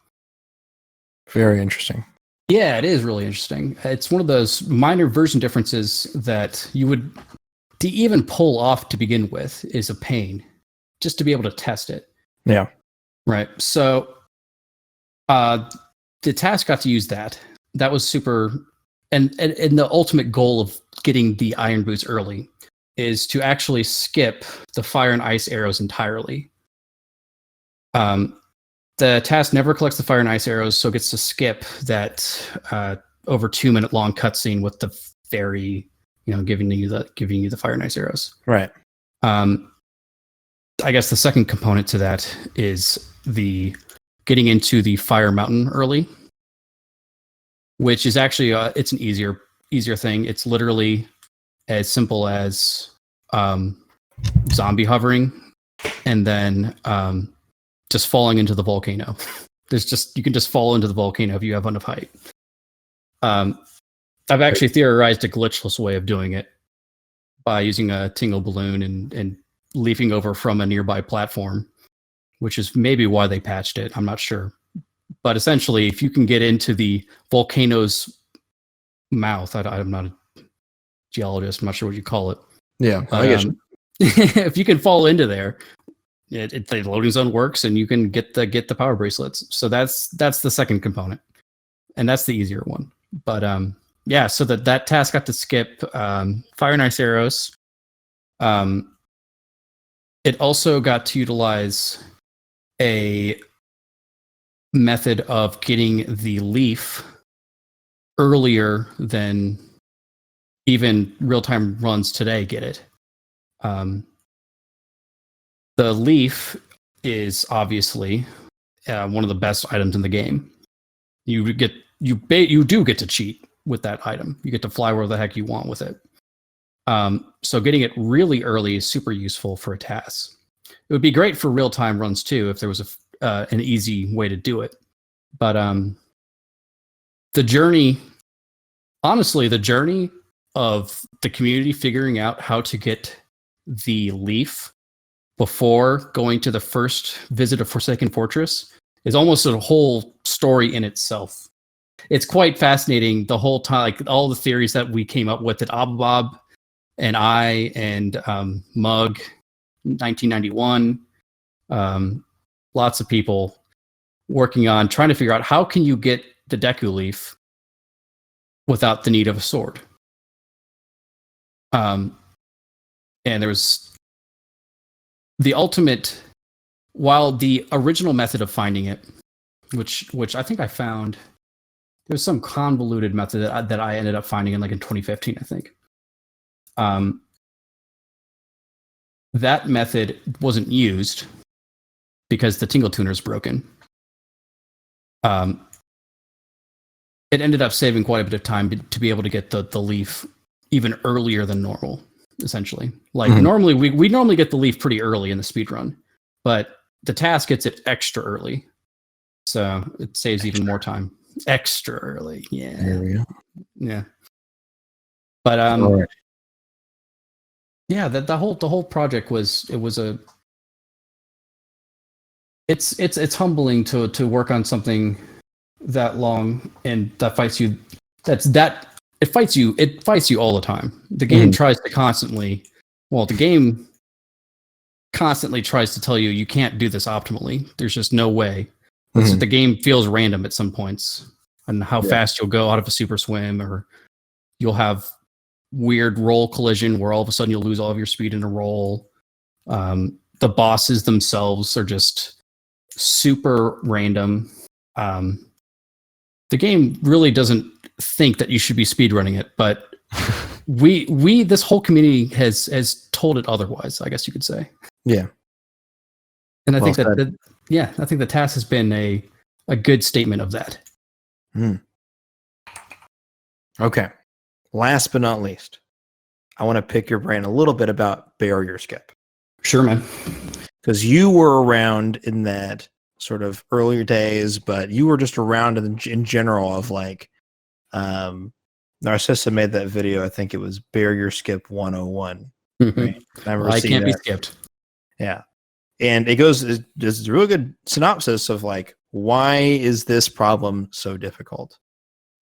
Very interesting. Yeah, it is really interesting. It's one of those minor version differences that you would, to even pull off to begin with, is a pain, just to be able to test it. Yeah. Right. So the task got to use that. That was super. And the ultimate goal of getting the iron boots early is to actually skip the fire and ice arrows entirely. The task never collects the fire and ice arrows, so it gets to skip that over 2 minute long cutscene with the fairy, giving you the fire and ice arrows. Right. I guess the second component to that is the getting into the Fire Mountain early, which is actually it's an easier thing. It's literally as simple as zombie hovering and then just falling into the volcano. You can just fall into the volcano if you have enough height. I've actually theorized a glitchless way of doing it by using a tingle balloon and leaping over from a nearby platform, which is maybe why they patched it. I'm not sure. But essentially, if you can get into the volcano's mouth, I'm not a geologist, I'm not sure what you call it. Yeah, I guess. If you can fall into there, the loading zone works, and you can get the power bracelets. So that's the second component, and that's the easier one. But yeah, so that task got to skip fire and ice arrows. It also got to utilize a method of getting the leaf earlier than even real-time runs today get it. The leaf is obviously one of the best items in the game. You do get to cheat with that item. You get to fly where the heck you want with it. So getting it really early is super useful for a task. It would be great for real-time runs too if there was an easy way to do it. But the journey of the community figuring out how to get the leaf before going to the first visit of Forsaken Fortress is almost a whole story in itself. It's quite fascinating the whole time, like all the theories that we came up with that Ababob and I and Mug 1991, lots of people working on trying to figure out how can you get the Deku Leaf without the need of a sword. And there was the ultimate, while the original method of finding it, which I think I found, there's some convoluted method that I ended up finding in 2015, I think. That method wasn't used because the Tingle Tuner is broken. It ended up saving quite a bit of time to be able to get the leaf even earlier than normal, essentially. Normally, we normally get the leaf pretty early in the speedrun, but the task gets it extra early. So it saves even more time. Extra early, yeah. There we go. Yeah. But All right. Yeah, the whole project was it's humbling to work on something that long and that fights you. It fights you all the time. The game tries to constantly tries to tell you you can't do this optimally. There's just no way. The game feels random at some points, and how fast you'll go out of a super swim, or you'll have weird roll collision where all of a sudden you'll lose all of your speed in a roll. The bosses themselves are just super random. The game really doesn't think that you should be speedrunning it, but this whole community has told it otherwise, I guess you could say. Yeah. And I think I think the task has been a good statement of that. Okay. Last but not least, I want to pick your brain a little bit about barrier skip. Sure, man. Because you were around in that sort of earlier days, but you were just around in general of like, Narcissa made that video. I think it was Barrier Skip 101. Right? I can't be skipped. Yeah. And it goes, there's a really good synopsis of like, why is this problem so difficult?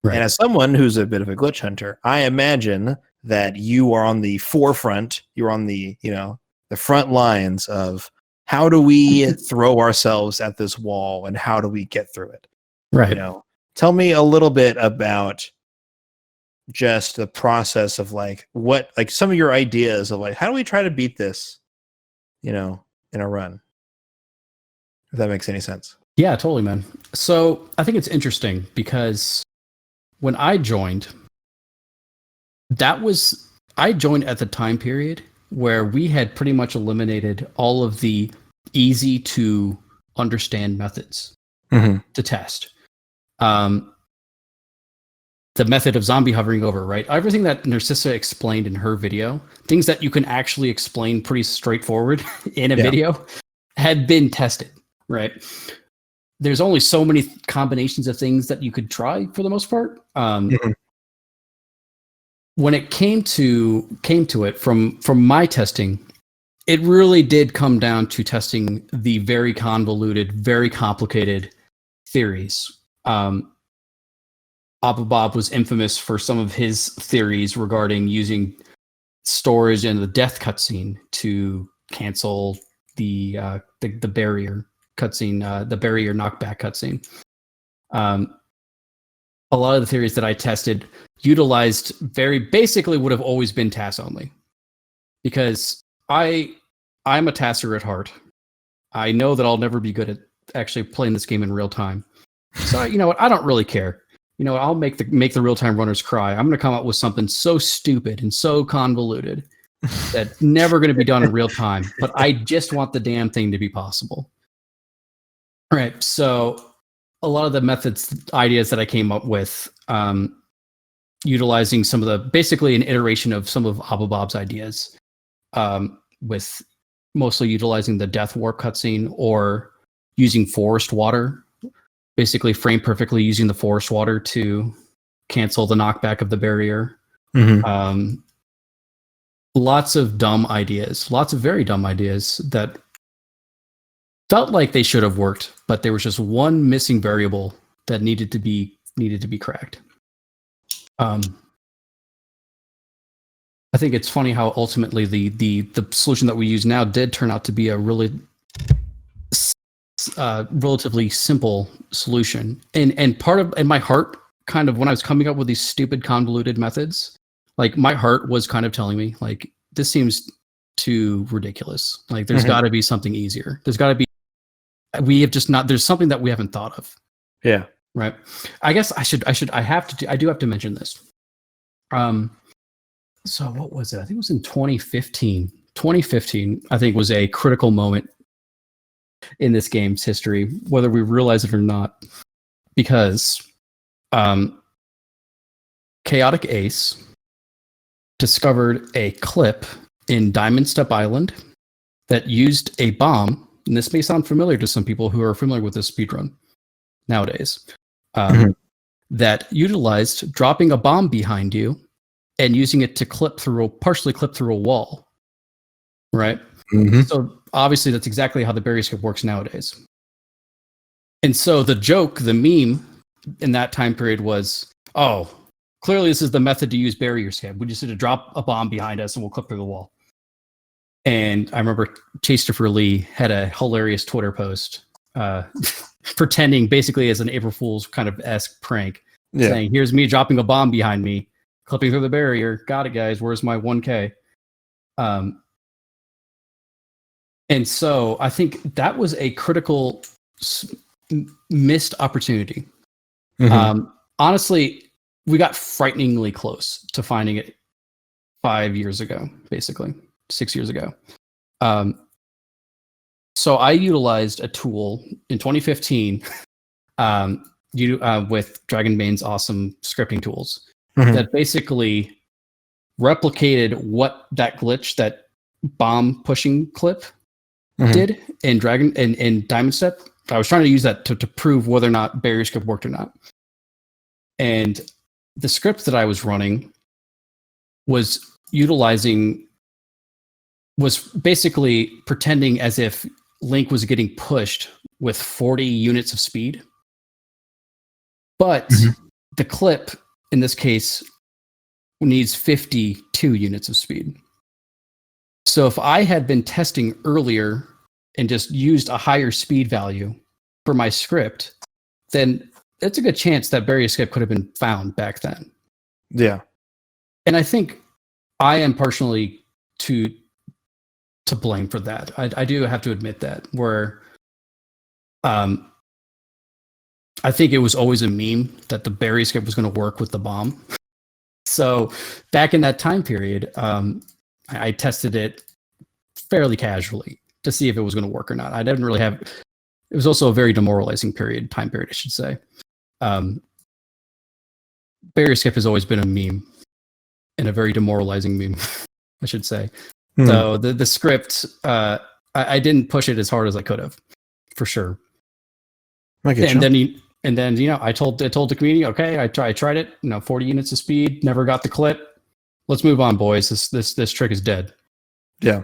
Right. And as someone who's a bit of a glitch hunter, I imagine that you are on the forefront. You're on the front lines of how do we throw ourselves at this wall and how do we get through it? Right. Tell me a little bit about just the process of like some of your ideas of like, how do we try to beat this, in a run? If that makes any sense. Yeah, totally, man. So I think it's interesting because when I joined, I joined at the time period where we had pretty much eliminated all of the easy to understand methods to test. The method of zombie hovering over, right? Everything that Narcissa explained in her video, things that you can actually explain pretty straightforward in a video, had been tested, right? There's only so many combinations of things that you could try for the most part. When it came to it from my testing, it really did come down to testing the very convoluted, very complicated theories. Abubob was infamous for some of his theories regarding using storage in the death cutscene to cancel the barrier cutscene, the barrier knockback cutscene. A lot of the theories that I tested utilized basically would have always been task only, because I'm a tasker at heart. I know that I'll never be good at actually playing this game in real time. So you know what? I don't really care. I'll make the real time runners cry. I'm going to come up with something so stupid and so convoluted that's never going to be done in real time. But I just want the damn thing to be possible. All right. So a lot of the ideas that I came up with, utilizing basically an iteration of some of Abubob's ideas, with mostly utilizing the death warp cutscene or using forest water. Basically frame perfectly using the forest water to cancel the knockback of the barrier. Lots of dumb ideas, lots of very dumb ideas that felt like they should have worked, but there was just one missing variable that needed to be cracked. I think it's funny how ultimately the solution that we use now did turn out to be a really relatively simple solution, and part of my heart, kind of when I was coming up with these stupid convoluted methods, like my heart was kind of telling me like, this seems too ridiculous. Like there's got to be something easier. There's got to be, there's something that we haven't thought of. Yeah. Right. I guess I do have to mention this. So what was it? I think it was in 2015. 2015, I think, was a critical moment in this game's history, whether we realize it or not, because Chaotic Ace discovered a clip in Diamond Step Island that used a bomb, and this may sound familiar to some people who are familiar with this speedrun nowadays, that utilized dropping a bomb behind you and using it to partially clip through a wall right? Mm-hmm. So obviously that's exactly how the barrier skip works nowadays. And so the joke, the meme in that time period was, oh, clearly this is the method to use barrier skip. We just need to drop a bomb behind us and we'll clip through the wall. And I remember Chaser Lee had a hilarious Twitter post pretending basically as an April Fool's kind of esque prank, saying, here's me dropping a bomb behind me, clipping through the barrier. Got it, guys. Where's my 1K? And so I think that was a critical missed opportunity. Mm-hmm. Honestly, we got frighteningly close to finding it 5 years ago, basically 6 years ago. So I utilized a tool in 2015 with Dragonbane's awesome scripting tools that basically replicated what that glitch, that bomb pushing clip did in Diamond Step. I was trying to use that to prove whether or not barrier skip worked or not. And the script that I was running was basically pretending as if Link was getting pushed with 40 units of speed. But the clip, in this case, needs 52 units of speed. So if I had been testing earlier and just used a higher speed value for my script, then it's a good chance that barrier skip could have been found back then. Yeah. And I think I am partially to blame for that. I do have to admit that, where I think it was always a meme that the barrier skip was going to work with the bomb. So back in that time period, I tested it fairly casually to see if it was going to work or not. I didn't really have. It was also a very demoralizing time period, I should say. Barrier skip has always been a meme, and a very demoralizing meme, I should say. So the script, I didn't push it as hard as I could have, for sure. And then I told the community, okay, I tried it. 40 units of speed, never got the clip. Let's move on, boys. This trick is dead. Yeah.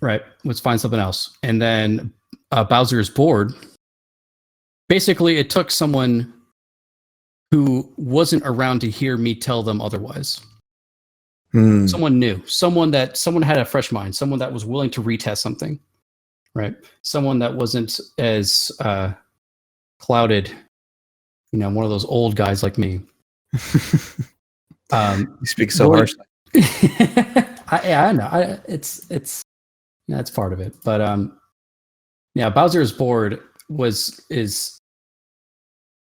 Right. Let's find something else. And then Bowser's board. Basically, it took someone who wasn't around to hear me tell them otherwise. Someone new, someone had a fresh mind, someone that was willing to retest something, right? Someone that wasn't as clouded, one of those old guys like me. You speak so harshly. I know. It's part of it, but Bowser's board is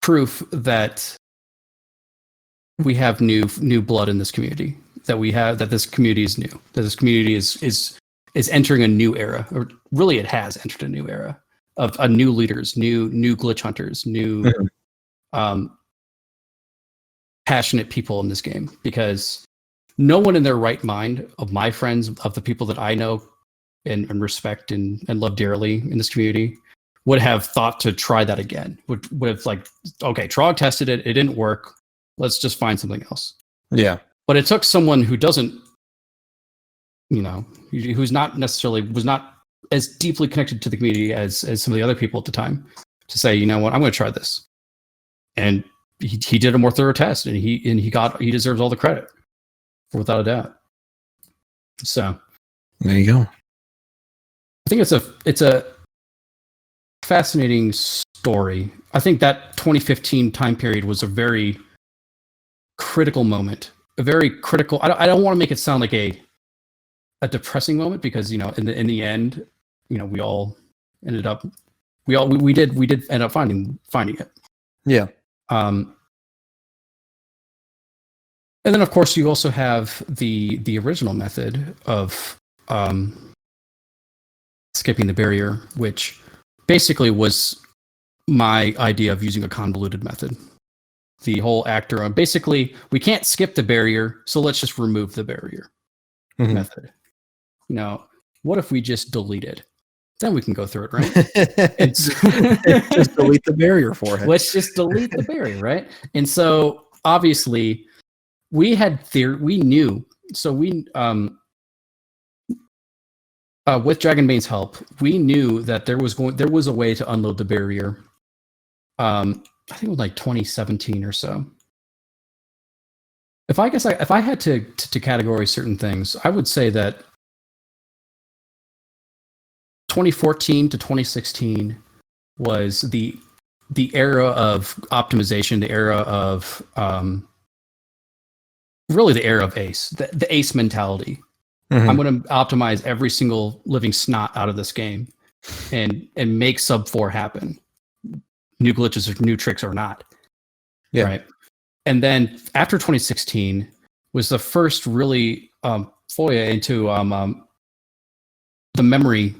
proof that we have new blood in this community. That this community is new. That this community is entering a new era, or really, it has entered a new era of new leaders, new glitch hunters, new passionate people in this game. Because no one in their right mind, of my friends, of the people that I know and respect and love dearly in this community, would have thought to try that again. Would have okay, Trog tested it, it didn't work. Let's just find something else. Yeah. But it took someone who doesn't, who's not necessarily, was not as deeply connected to the community as some of the other people at the time, to say, you know what, I'm going to try this. And he did a more thorough test, and he deserves all the credit, without a doubt. So there you go. I think it's a fascinating story. I think that 2015 time period was a very critical moment. A very critical. I don't want to make it sound like a depressing moment, because in the end, we all ended up we did end up finding it. Yeah. And then of course you also have the original method of skipping the barrier, which basically was my idea of using a convoluted method. The whole actor basically, we can't skip the barrier, so let's just remove the barrier method. What if we just delete it? Then we can go through it, right? Just delete the barrier for him. Let's just delete the barrier, right? And so obviously we had theory, we knew. So with Dragonbane's help, we knew that there was a way to unload the barrier. I think it was like 2017 or so. If I had to categorize certain things, I would say that 2014 to 2016 was the era of optimization, the era of really the era of ace, the ace mentality. Mm-hmm. I'm going to optimize every single living snot out of this game and make sub 4 happen. New glitches or new tricks or not. Yeah. Right. And then after 2016 was the first really foray into the memory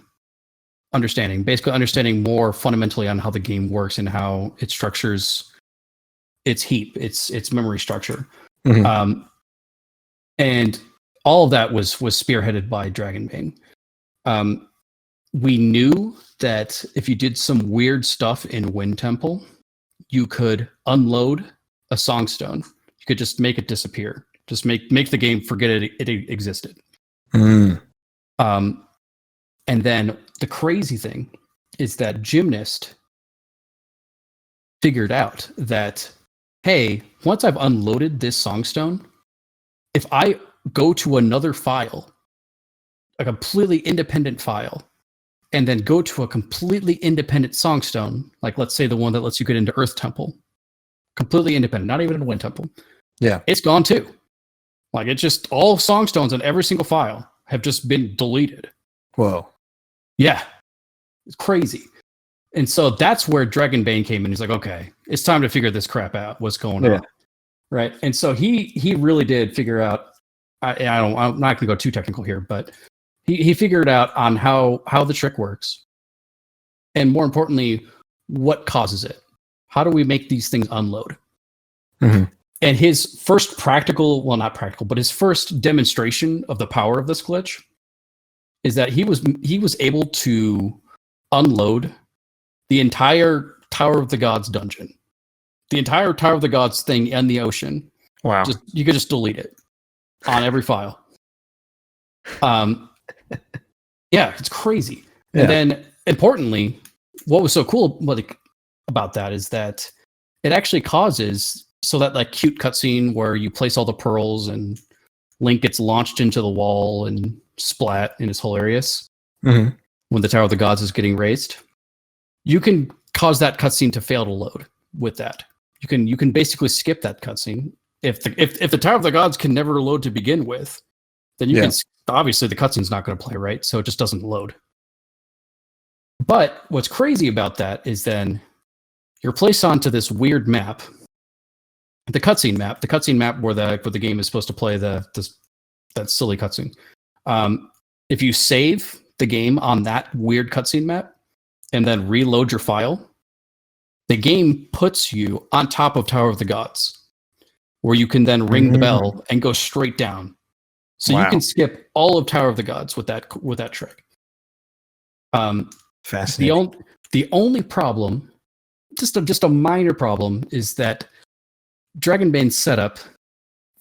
understanding, basically understanding more fundamentally on how the game works and how it structures its heap, its memory structure. Mm-hmm. And all of that was spearheaded by Dragonbane. We knew that if you did some weird stuff in Wind Temple, you could unload a Songstone. You could just make it disappear. Just make the game forget it existed. Mm. And then the crazy thing is that Gymnast figured out that, hey, once I've unloaded this Songstone, if I go to another file, a completely independent file, and then go to a completely independent Songstone, like let's say the one that lets you get into Earth Temple, completely independent, not even in Wind Temple. Yeah. It's gone too. Like it's just all Songstones in every single file have just been deleted. Whoa. Yeah. It's crazy. And so that's where Dragonbane came in. He's like, okay, it's time to figure this crap out. What's going on? Right. And so he really did figure out, I'm not going to go too technical here, but he figured out on how the trick works. And more importantly, what causes it? How do we make these things unload? Mm-hmm. And his first not practical, but his first demonstration of the power of this glitch is that he was able to unload the entire Tower of the Gods dungeon, the entire Tower of the Gods thing in the ocean. Wow! You could just delete it on every file. Yeah, it's crazy. Yeah. And then, importantly, what was so cool about that is that it actually causes so that like cute cutscene where you place all the pearls and Link gets launched into the wall and splat and is hilarious. Mm-hmm. When the Tower of the Gods is getting raised, you can cause that cutscene to fail to load with that. You can basically skip that cutscene. If the Tower of the Gods can never load to begin with, then you can obviously the cutscene's not going to play, right? So it just doesn't load. But what's crazy about that is then you're placed onto this weird map, the cutscene map where the game is supposed to play that silly cutscene. If you save the game on that weird cutscene map and then reload your file, the game puts you on top of Tower of the Gods, where you can then ring the bell and go straight down. So you can skip all of Tower of the Gods with that trick. Fascinating. The only problem, just a minor problem, is that Dragonbane's setup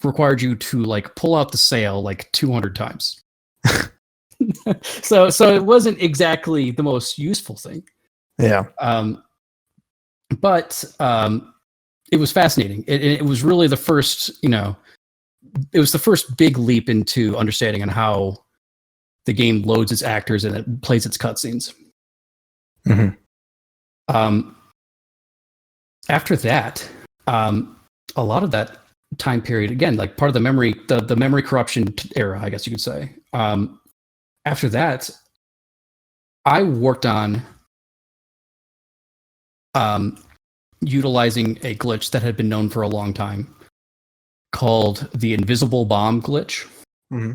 required you to like pull out the sail like 200 times. So it wasn't exactly the most useful thing. Yeah. But it was fascinating. It was really the first, it was the first big leap into understanding on how the game loads its actors and it plays its cutscenes. Mm-hmm. After that, a lot of that time period, again, like part of the memory corruption era, I guess you could say. After that, I worked on utilizing a glitch that had been known for a long time called the invisible bomb glitch. Mm-hmm.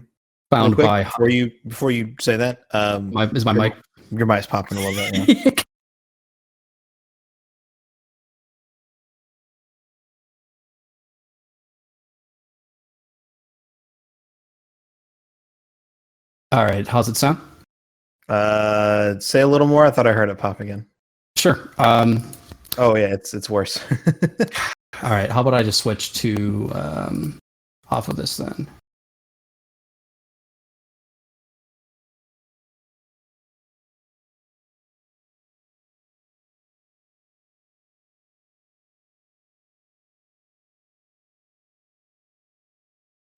Found quick, by before you say that, is my mic? Your mic's popping a little bit. Yeah. All right, how's it sound? Say a little more. I thought I heard it pop again. Sure. Oh yeah, it's worse. All right, how about I just switch to off of this then?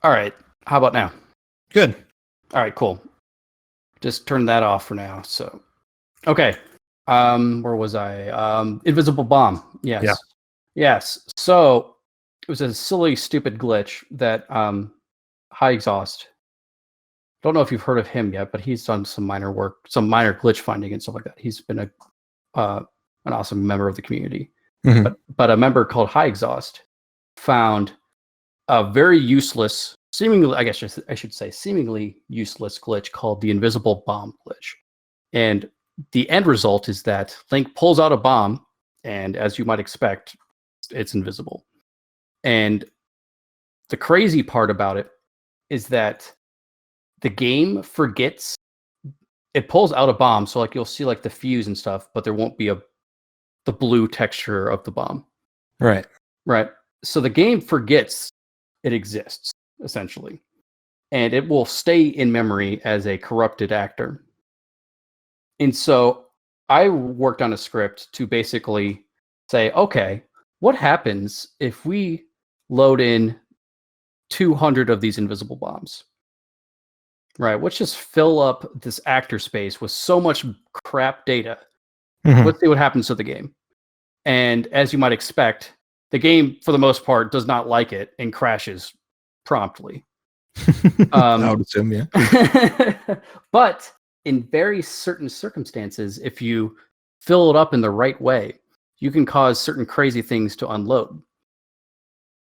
All right. How about now? Good. All right, cool. Just turn that off for now. So, okay. Where was I? Invisible bomb. Yes. Yeah. Yes. So it was a silly, stupid glitch that High Exhaust. Don't know if you've heard of him yet, but he's done some minor work, some minor glitch finding and stuff like that. He's been an awesome member of the community. Mm-hmm. But a member called High Exhaust found a very useless, seemingly, I guess I should say, seemingly useless glitch called the invisible bomb glitch. And the end result is that Link pulls out a bomb, and as you might expect, it's invisible. And the crazy part about it is that the game forgets, it pulls out a bomb, so like you'll see like the fuse and stuff, but there won't be the blue texture of the bomb. Right. Right. So the game forgets it exists, essentially. And it will stay in memory as a corrupted actor. And so I worked on a script to basically say, okay, what happens if we load in 200 of these invisible bombs? Right. Let's just fill up this actor space with so much crap data. Mm-hmm. Let's see what happens to the game. And as you might expect, the game, for the most part, does not like it and crashes promptly. I would assume, yeah. But in very certain circumstances, if you fill it up in the right way, you can cause certain crazy things to unload.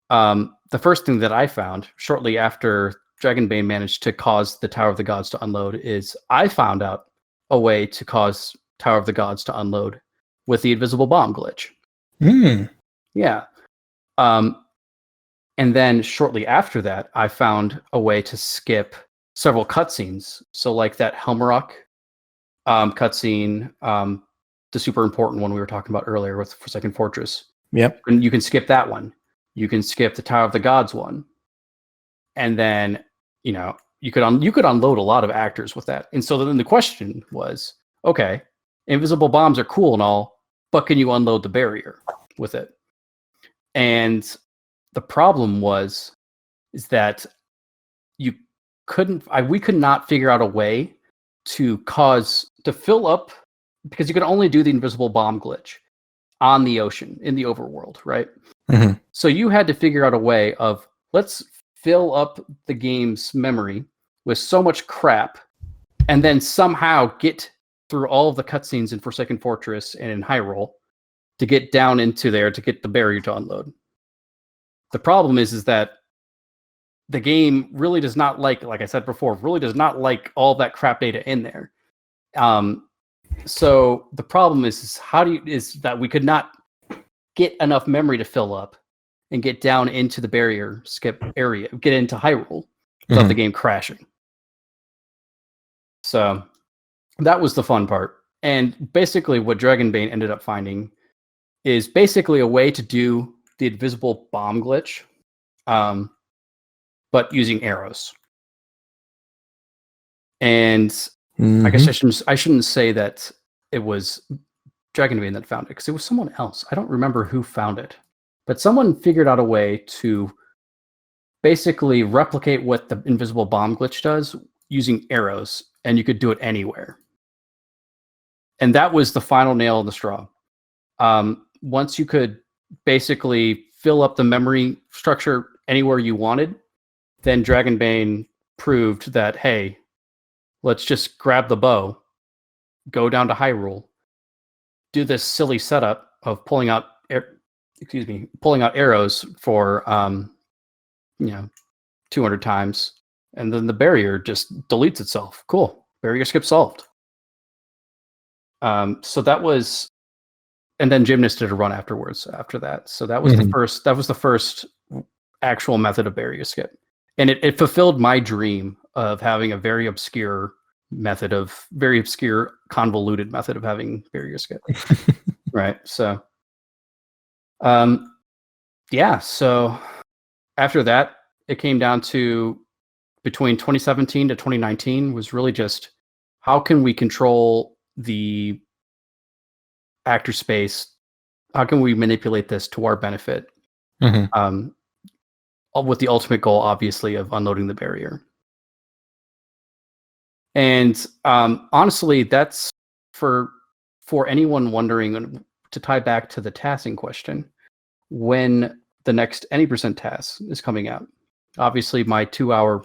The first thing that I found shortly after Dragonbane managed to cause the Tower of the Gods to unload is I found out a way to cause Tower of the Gods to unload with the invisible bomb glitch. Yeah. And then shortly after that, I found a way to skip several cutscenes. So like that Helmarock cutscene, the super important one we were talking about earlier with Forsaken Fortress. Yep. And you can skip that one. You can skip the Tower of the Gods one. And then, you know, you could unload a lot of actors with that. And so then the question was, okay, invisible bombs are cool and all, but can you unload the barrier with it? And the problem is that you couldn't, we could not figure out a way to fill up, because you could only do the invisible bomb glitch on the ocean in the overworld, right? Mm-hmm. So you had to figure out a way of, let's fill up the game's memory with so much crap and then somehow get through all of the cutscenes in Forsaken Fortress and in Hyrule to get down into there to get the barrier to unload. The problem is that the game really does not like I said before, really does not like all that crap data in there. So the problem is that we could not get enough memory to fill up and get down into the barrier skip area, get into Hyrule without the game crashing. So that was the fun part. And basically what Dragonbane ended up finding is basically a way to do the invisible bomb glitch, but using arrows. And I guess I shouldn't say that it was Dragonbane that found it, because it was someone else. I don't remember who found it, but someone figured out a way to basically replicate what the invisible bomb glitch does using arrows, and you could do it anywhere. And that was the final nail in the straw. Once you could basically fill up the memory structure anywhere you wanted, then Dragonbane proved that, hey, let's just grab the bow, go down to Hyrule, do this silly setup of pulling out arrows for 200 times, and then the barrier just deletes itself. Cool. Barrier skip solved. So that was, and then Gymnast did a run afterwards after that. So that was the first actual method of barrier skip. And it fulfilled my dream of having a very obscure, convoluted method of having barrier skip. Right. So, so after that, it came down to between 2017 to 2019 was really just how can we control the actor space? How can we manipulate this to our benefit? with the ultimate goal, obviously, of unloading the barrier. And honestly, that's for anyone wondering, to tie back to the tasking question, when the next any % task is coming out. Obviously, my 2-hour,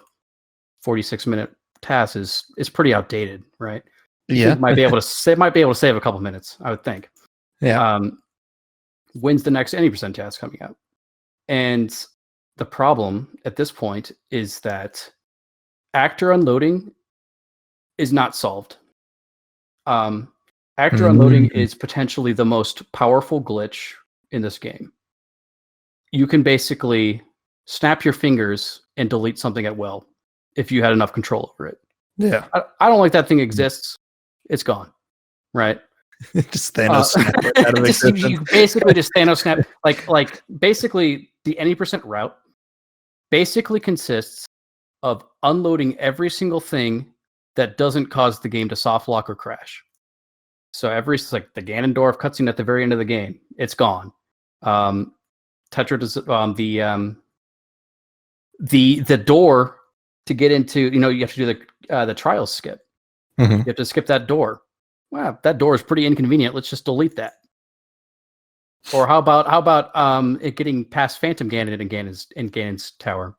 46-minute task is pretty outdated, right? Yeah, It might be able to save a couple minutes, I would think. Yeah. When's the next any % task coming out? And the problem at this point is that actor unloading is not solved. Actor unloading is potentially the most powerful glitch in this game. You can basically snap your fingers and delete something at will if you had enough control over it. Yeah. I don't like that thing exists. It's gone, right? Just Thanos snap it out of existence. You basically just Thanos snap. Like basically the any % route basically consists of unloading every single thing that doesn't cause the game to soft lock or crash. So like the Ganondorf cutscene at the very end of the game, it's gone. The door to get into, you have to do the trials skip. Mm-hmm. You have to skip that door. Wow, that door is pretty inconvenient. Let's just delete that. Or how about it getting past Phantom Ganon in Ganon's tower?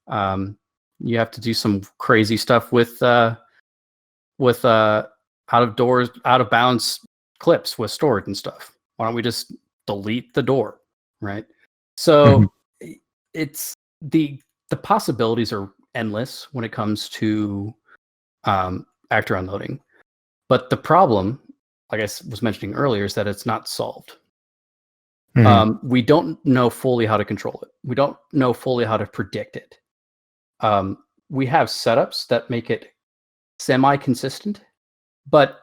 You have to do some crazy stuff with out of bounds clips with storage and stuff. Why don't we just delete the door, right? So it's the possibilities are endless when it comes to actor unloading. But the problem, like I was mentioning earlier, is that it's not solved. We don't know fully how to control it. We don't know fully how to predict it. We have setups that make it semi-consistent, but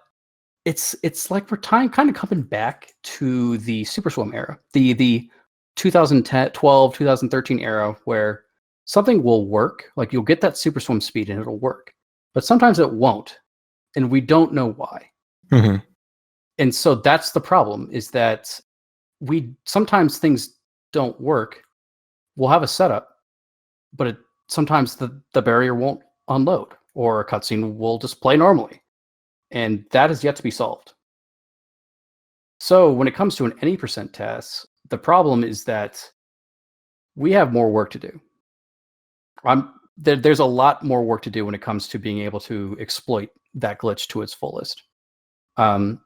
it's like we're kind of coming back to the Super Swim era, the 2012, 2013 era, where something will work. Like you'll get that Super Swim speed and it'll work, but sometimes it won't, and we don't know why. And so that's the problem, is that sometimes things don't work. We'll have a setup, but sometimes the barrier won't unload, or a cutscene will just play normally. And that is yet to be solved. So when it comes to an any % task, the problem is that we have more work to do. There's a lot more work to do when it comes to being able to exploit that glitch to its fullest. I'm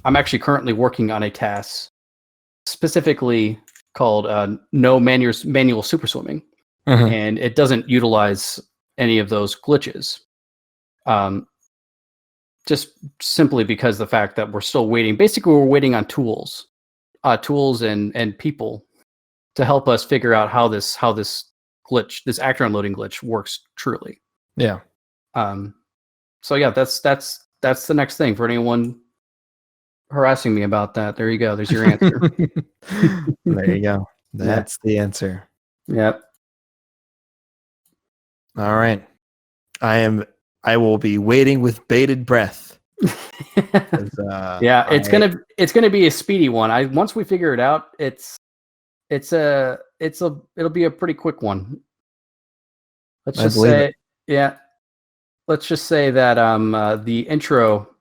actually currently working on a task specifically called no manual super swimming, and it doesn't utilize any of those glitches. Just simply because the fact that we're still waiting. Basically, we're waiting on tools and people to help us figure out how this glitch, this actor unloading glitch, works truly. Yeah. So yeah, that's the next thing for anyone harassing me about that. There you go. There's your answer. There you go. That's the answer. Yep. All right. I will be waiting with bated breath. Yeah, it's gonna be a speedy one. Once we figure it out, it'll be a pretty quick one. Let's just say that the intro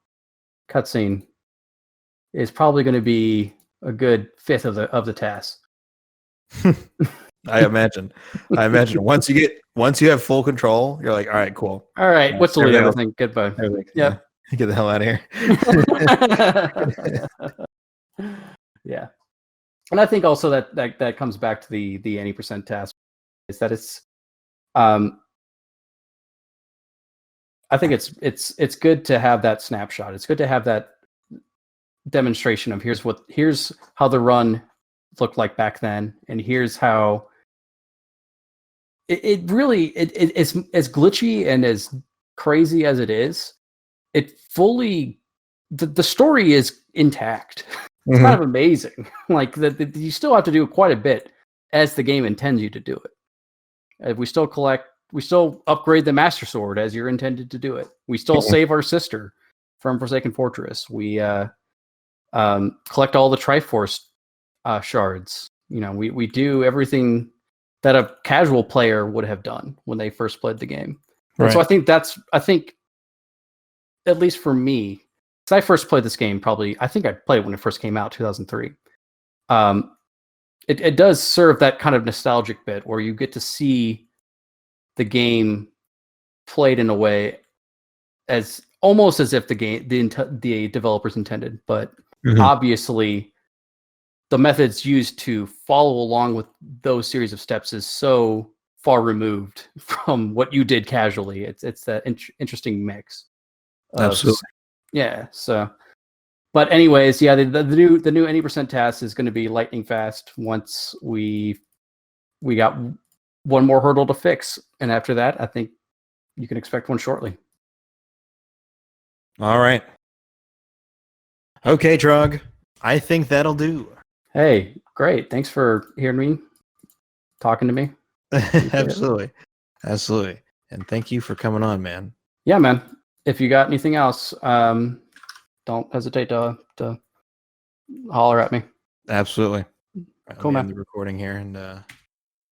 cutscene is probably going to be a good fifth of the task. I imagine. Once you have full control, you're like, all right, cool. All right, what's the lead? Everything. Goodbye. Yeah. Get the hell out of here. Yeah. And I think also that comes back to the any % task, is that it's I think it's good to have that snapshot. It's good to have that demonstration of here's how the run looked like back then, and here's how it really is as glitchy and as crazy as it is. It fully the story is intact. It's kind of amazing. Like you still have to do quite a bit as the game intends you to do it. We still upgrade the Master Sword as you're intended to do it. We still save our sister from Forsaken Fortress. We collect all the Triforce shards. We do everything that a casual player would have done when they first played the game. And Right. so I think at least for me, because I first played this game I think I played it when it first came out, 2003. It does serve that kind of nostalgic bit where you get to see the game played in a way as almost as if the developers intended, but obviously the methods used to follow along with those series of steps is so far removed from what you did casually. It's that interesting mix. Absolutely. Yeah. So, but anyways, yeah, the new any percent task is going to be lightning fast once we got one more hurdle to fix, and after that, I think you can expect one shortly. All right. Okay, Trog. I think that'll do. Hey, great. Thanks for hearing me, talking to me. Absolutely. Absolutely. And thank you for coming on, man. Yeah, man. If you got anything else, don't hesitate to holler at me. Absolutely. Cool, man. End the recording here and